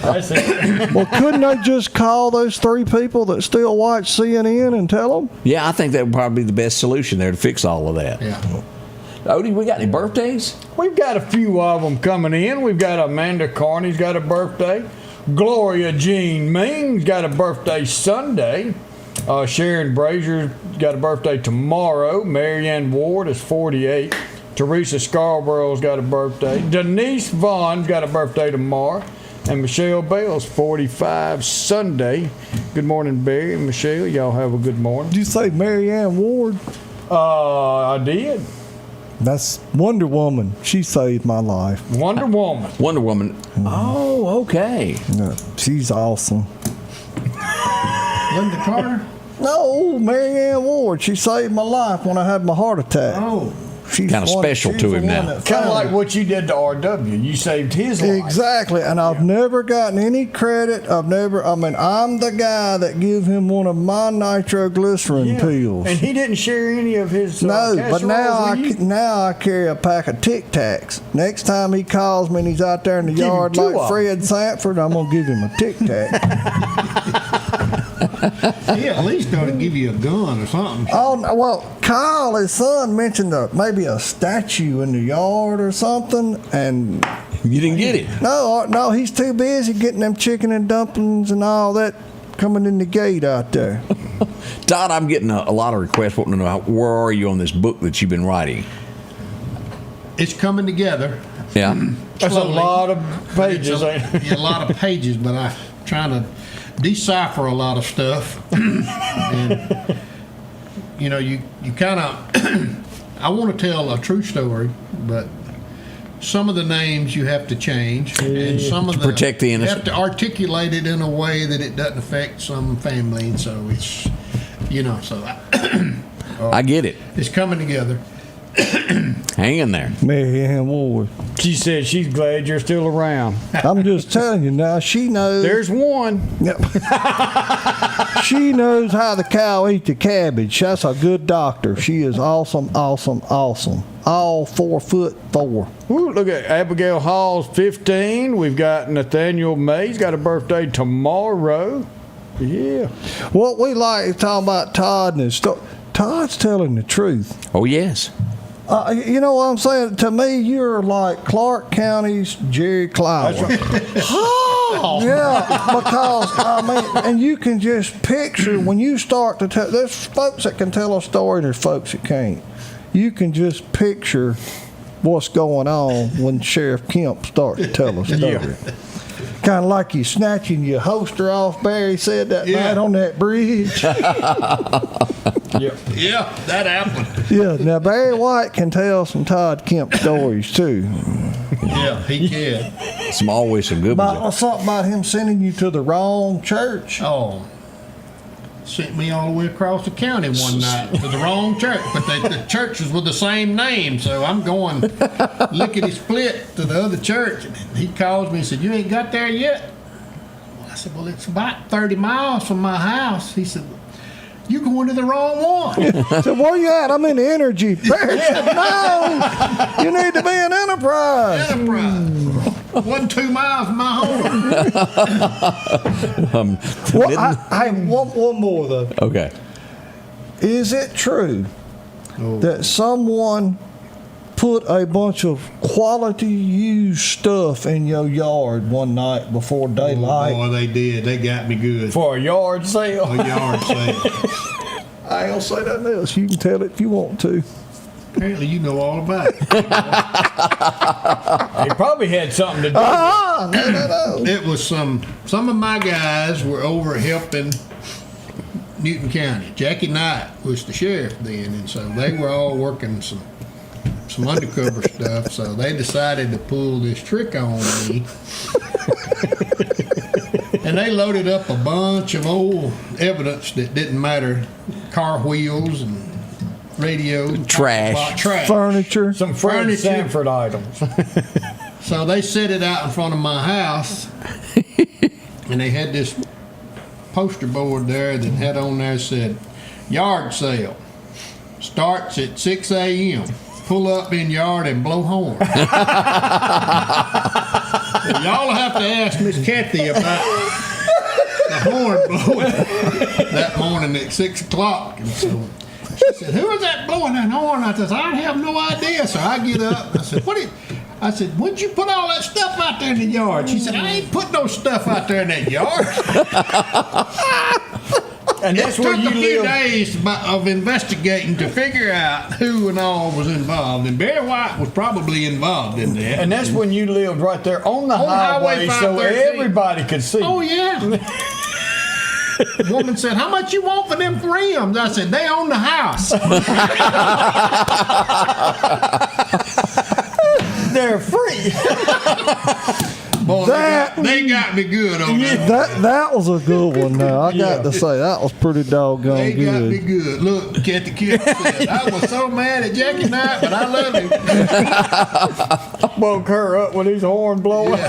That's it. Well, couldn't they just call those three people that still watch CNN and tell them? Yeah, I think that would probably be the best solution there to fix all of that. Yeah. Odie, we got any birthdays? We've got a few of them coming in. We've got Amanda Carney's got a birthday. Gloria Jean Ming's got a birthday Sunday. Sharon Brazier's got a birthday tomorrow. Marianne Ward is 48. Teresa Scarborough's got a birthday. Denise Vaughn's got a birthday tomorrow. And Michelle Bell's 45 Sunday. Good morning, Barry and Michelle. Y'all have a good morning. Did you say Marianne Ward? I did. That's Wonder Woman. She saved my life. Wonder Woman. Wonder Woman. Oh, okay. Yeah, she's awesome. Linda Carter? No, Marianne Ward. She saved my life when I had my heart attack. Oh. She's kind of special to him now. Kind of like what you did to RW. You saved his life. Exactly, and I've never gotten any credit. I'm the guy that gave him one of my nitroglycerin pills. And he didn't share any of his No, but now casseroles with you? now I carry a pack of Tic Tacs. Next time he calls me and he's out there in the Give him yard two like of 'em. Fred Sanford, I'm gonna give him a Tic Tac. He at least ought to give you a gun or something. Oh no, well, Kyle, his son, mentioned maybe a statue in the yard or something, and you didn't get it. No, he's too busy getting them chicken and dumplings and all that coming in the gate out there. Todd, I'm getting a lot of requests wanting to know where are you on this book that you've been writing? It's coming together. Yeah. That's a lot of pages. A lot of pages, but I'm trying to decipher a lot of stuff. And, you kind of, I want to tell a true story, but some of the names you have to change, and some of to protect the innocent. You have to articulate it in a way that it doesn't affect some family, and so it's, so I get it. It's coming together. Hang in there. Meridain Ward. She said she's glad you're still around. I'm just telling you now. She knows. There's one. Yep. She knows how the cow eats the cabbage. That's a good doctor. She is awesome, awesome, awesome. All 4'4". Ooh, look at Abigail Hall's 15. We've got Nathaniel May's got a birthday tomorrow. Yeah. What we like is talking about Todd and his story. Todd's telling the truth. Oh, yes. You know what I'm saying? To me, you're like Clarke County's Jerry Clower. Oh! Yeah, because, I mean, and you can just picture when you start to tell, there's folks that can tell a story and there's folks that can't. You can just picture what's going on when Sheriff Kemp starts to tell a story. Yeah. Kind of like you snatching your holster off, Barry said that night on that bridge. Yeah, that happened. Yeah, now Barry White can tell some Todd Kemp stories too. Yeah, he can. Some always some good ones. Something about him sending you to the wrong church. Oh, sent me all the way across the county one night to the wrong church, but the church was with the same name, so I'm going lickety split to the other church. And he calls me and said, "You ain't got there yet?" Well, I said, "Well, it's about 30 miles from my house." He said, "You going to the wrong one." So where you at? I'm in the energy. Barry said, "No, you need to be in Enterprise." Enterprise. Wasn't 2 miles from my home. One more though. Okay. Is it true that someone put a bunch of quality used stuff in your yard one night before daylight? Oh, they did. They got me good. For a yard sale? A yard sale. I ain't gonna say nothing else. You can tell it if you want to. Apparently you know all about it. He probably had something to do No. It was some of my guys were over helping Newton County. Jackie Knight was the sheriff then, and so they were all working some undercover stuff, so they decided to pull this trick on me. And they loaded up a bunch of old evidence that didn't matter, car wheels and radio, trash, furniture, some Fred Sanford items. So they set it out in front of my house, and they had this poster board there that had on there said, "Yard sale starts at 6 a.m. Pull up in yard and blow horn." Y'all have to ask Miss Kathy about the horn blowing that morning at 6 o'clock. And so she said, "Who is that blowing that horn?" I said, "I have no idea." So I get up. I said, I said, "When'd you put all that stuff out there in the yard?" She said, "I ain't put no stuff out there in that yard." And that's where you live. It took a few days of investigating to figure out who and all was involved, and Barry White was probably involved in that. And that's when you lived right there on the highway, so 513. everybody could see. Oh yeah. The woman said, "How much you want for them rims?" I said, "They own the house." They're free. Boy, they got me good on that. That was a good one. Now I got to say that was pretty doggone They good. got me good. Look, Kathy Kid said, "I was so mad at Jackie Knight, but I love him." Woke her up with his horn blowing.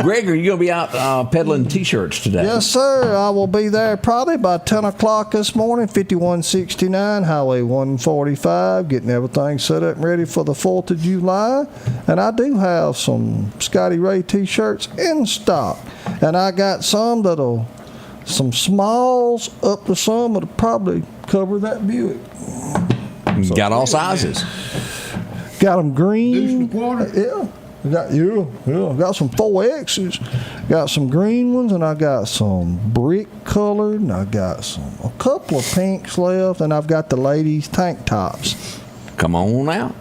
Greg, are you going to be out peddling T-shirts today? Yes, sir. I will be there probably by 10 o'clock this morning, 5169 Highway 145, getting everything set up and ready for the 4th of July. And I do have some Scotty Ray T-shirts in stock. And I got some smalls up to some that'll probably cover that Buick. So, got all sizes. Got them green. Yeah. Got some 4X's. Got some green ones, and I got some brick colored, and I got a couple of pinks left, and I've got the ladies' tank tops. Come on out.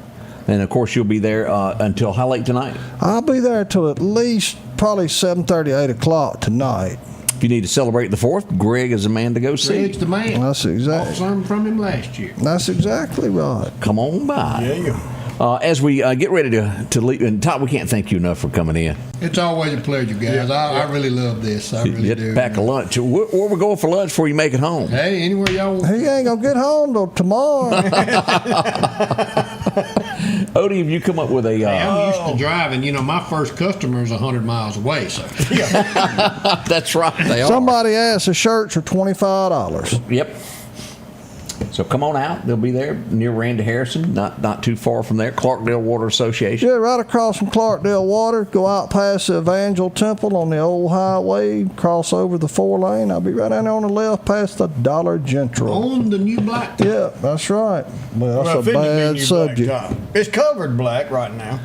And of course, you'll be there until how late tonight? I'll be there till at least probably 7:30, 8 o'clock tonight. If you need to celebrate the 4th, Greg is the man to go see. Greg's the man. That's exactly. Bought some from him last year. That's exactly right. Come on by. Yeah. As we get ready to leave, and Todd, we can't thank you enough for coming in. It's always a pleasure, guys. I really love this. I really do. Pack a lunch. Where we going for lunch before you make it home? Hey, anywhere y'all want. He ain't going to get home till tomorrow. Odie, have you come up with a... I'm used to driving. You know, my first customer is 100 miles away, so. That's right, they are. Somebody asked the shirts are $25. Yep. So come on out. They'll be there near Randy Harrison, not too far from there. Clarkdale Water Association. Yeah, right across from Clarkdale Water. Go out past the Evangel Temple on the old highway, cross over the 4-lane. I'll be right down there on the left past the Dollar General. On the new black. Yeah, that's right. Well, that's a bad subject. It's covered black right now.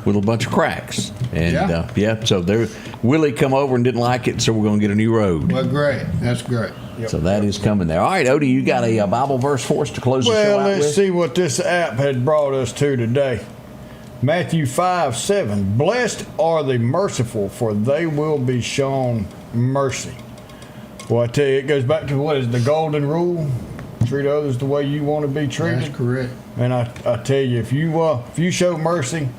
With a bunch of cracks. And so Willie come over and didn't like it, so we're going to get a new road. Well, great. That's great. Yep. So that is coming there. All right, Odie, you got a Bible verse for us to close the show out with? Well, let's see what this app had brought us to today. Matthew 5:7. Blessed are the merciful, for they will be shown mercy. Well, I tell you, it goes back to what is the golden rule? Treat others the way you want to be treated. That's correct. And I tell you, if you show mercy,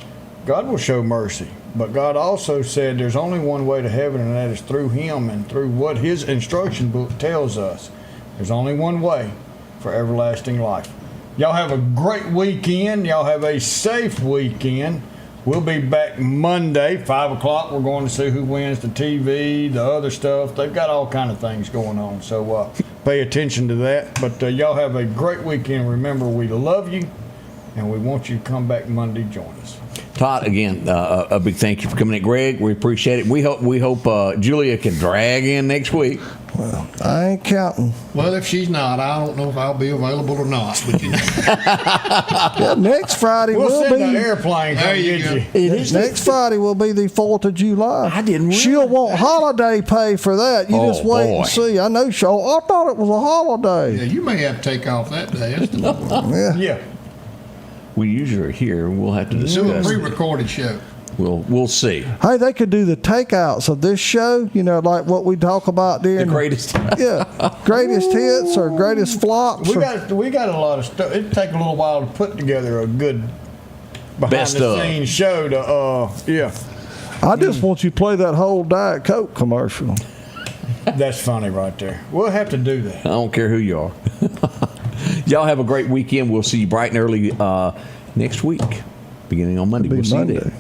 God will show mercy. But God also said there's only one way to heaven, and that is through Him and through what His instruction book tells us. There's only one way for everlasting life. Y'all have a great weekend. Y'all have a safe weekend. We'll be back Monday, 5 o'clock. We're going to see who wins the TV, the other stuff. They've got all kind of things going on. So pay attention to that. But y'all have a great weekend. Remember, we love you, and we want you to come back Monday, join us. Todd, again, a big thank you for coming in. Greg, we appreciate it. We hope Julia can drag in next week. Well, I ain't counting. Well, if she's not, I don't know if I'll be available or not. But Yeah, next Friday we'll will send be. an airplane. There you go. Next Friday will be the 4th of July. I didn't realize She'll want holiday pay for that. You just wait and see. I know I thought it was a holiday. Yeah, you may have to take off that day. That's the problem. Yeah. We usually are here, and we'll have to discuss. Do a pre-recorded show. We'll see. Hey, they could do the takeouts of this show, like what we talk about during The greatest. greatest hits or greatest flops. We got a lot of stuff. It'd take a little while to put together a good behind-the-scenes show to, I just want you to play that whole Diet Coke commercial. That's funny right there. We'll have to do that. I don't care who you are. Y'all have a great weekend. We'll see you bright and early next week, beginning on Monday. We'll see you then.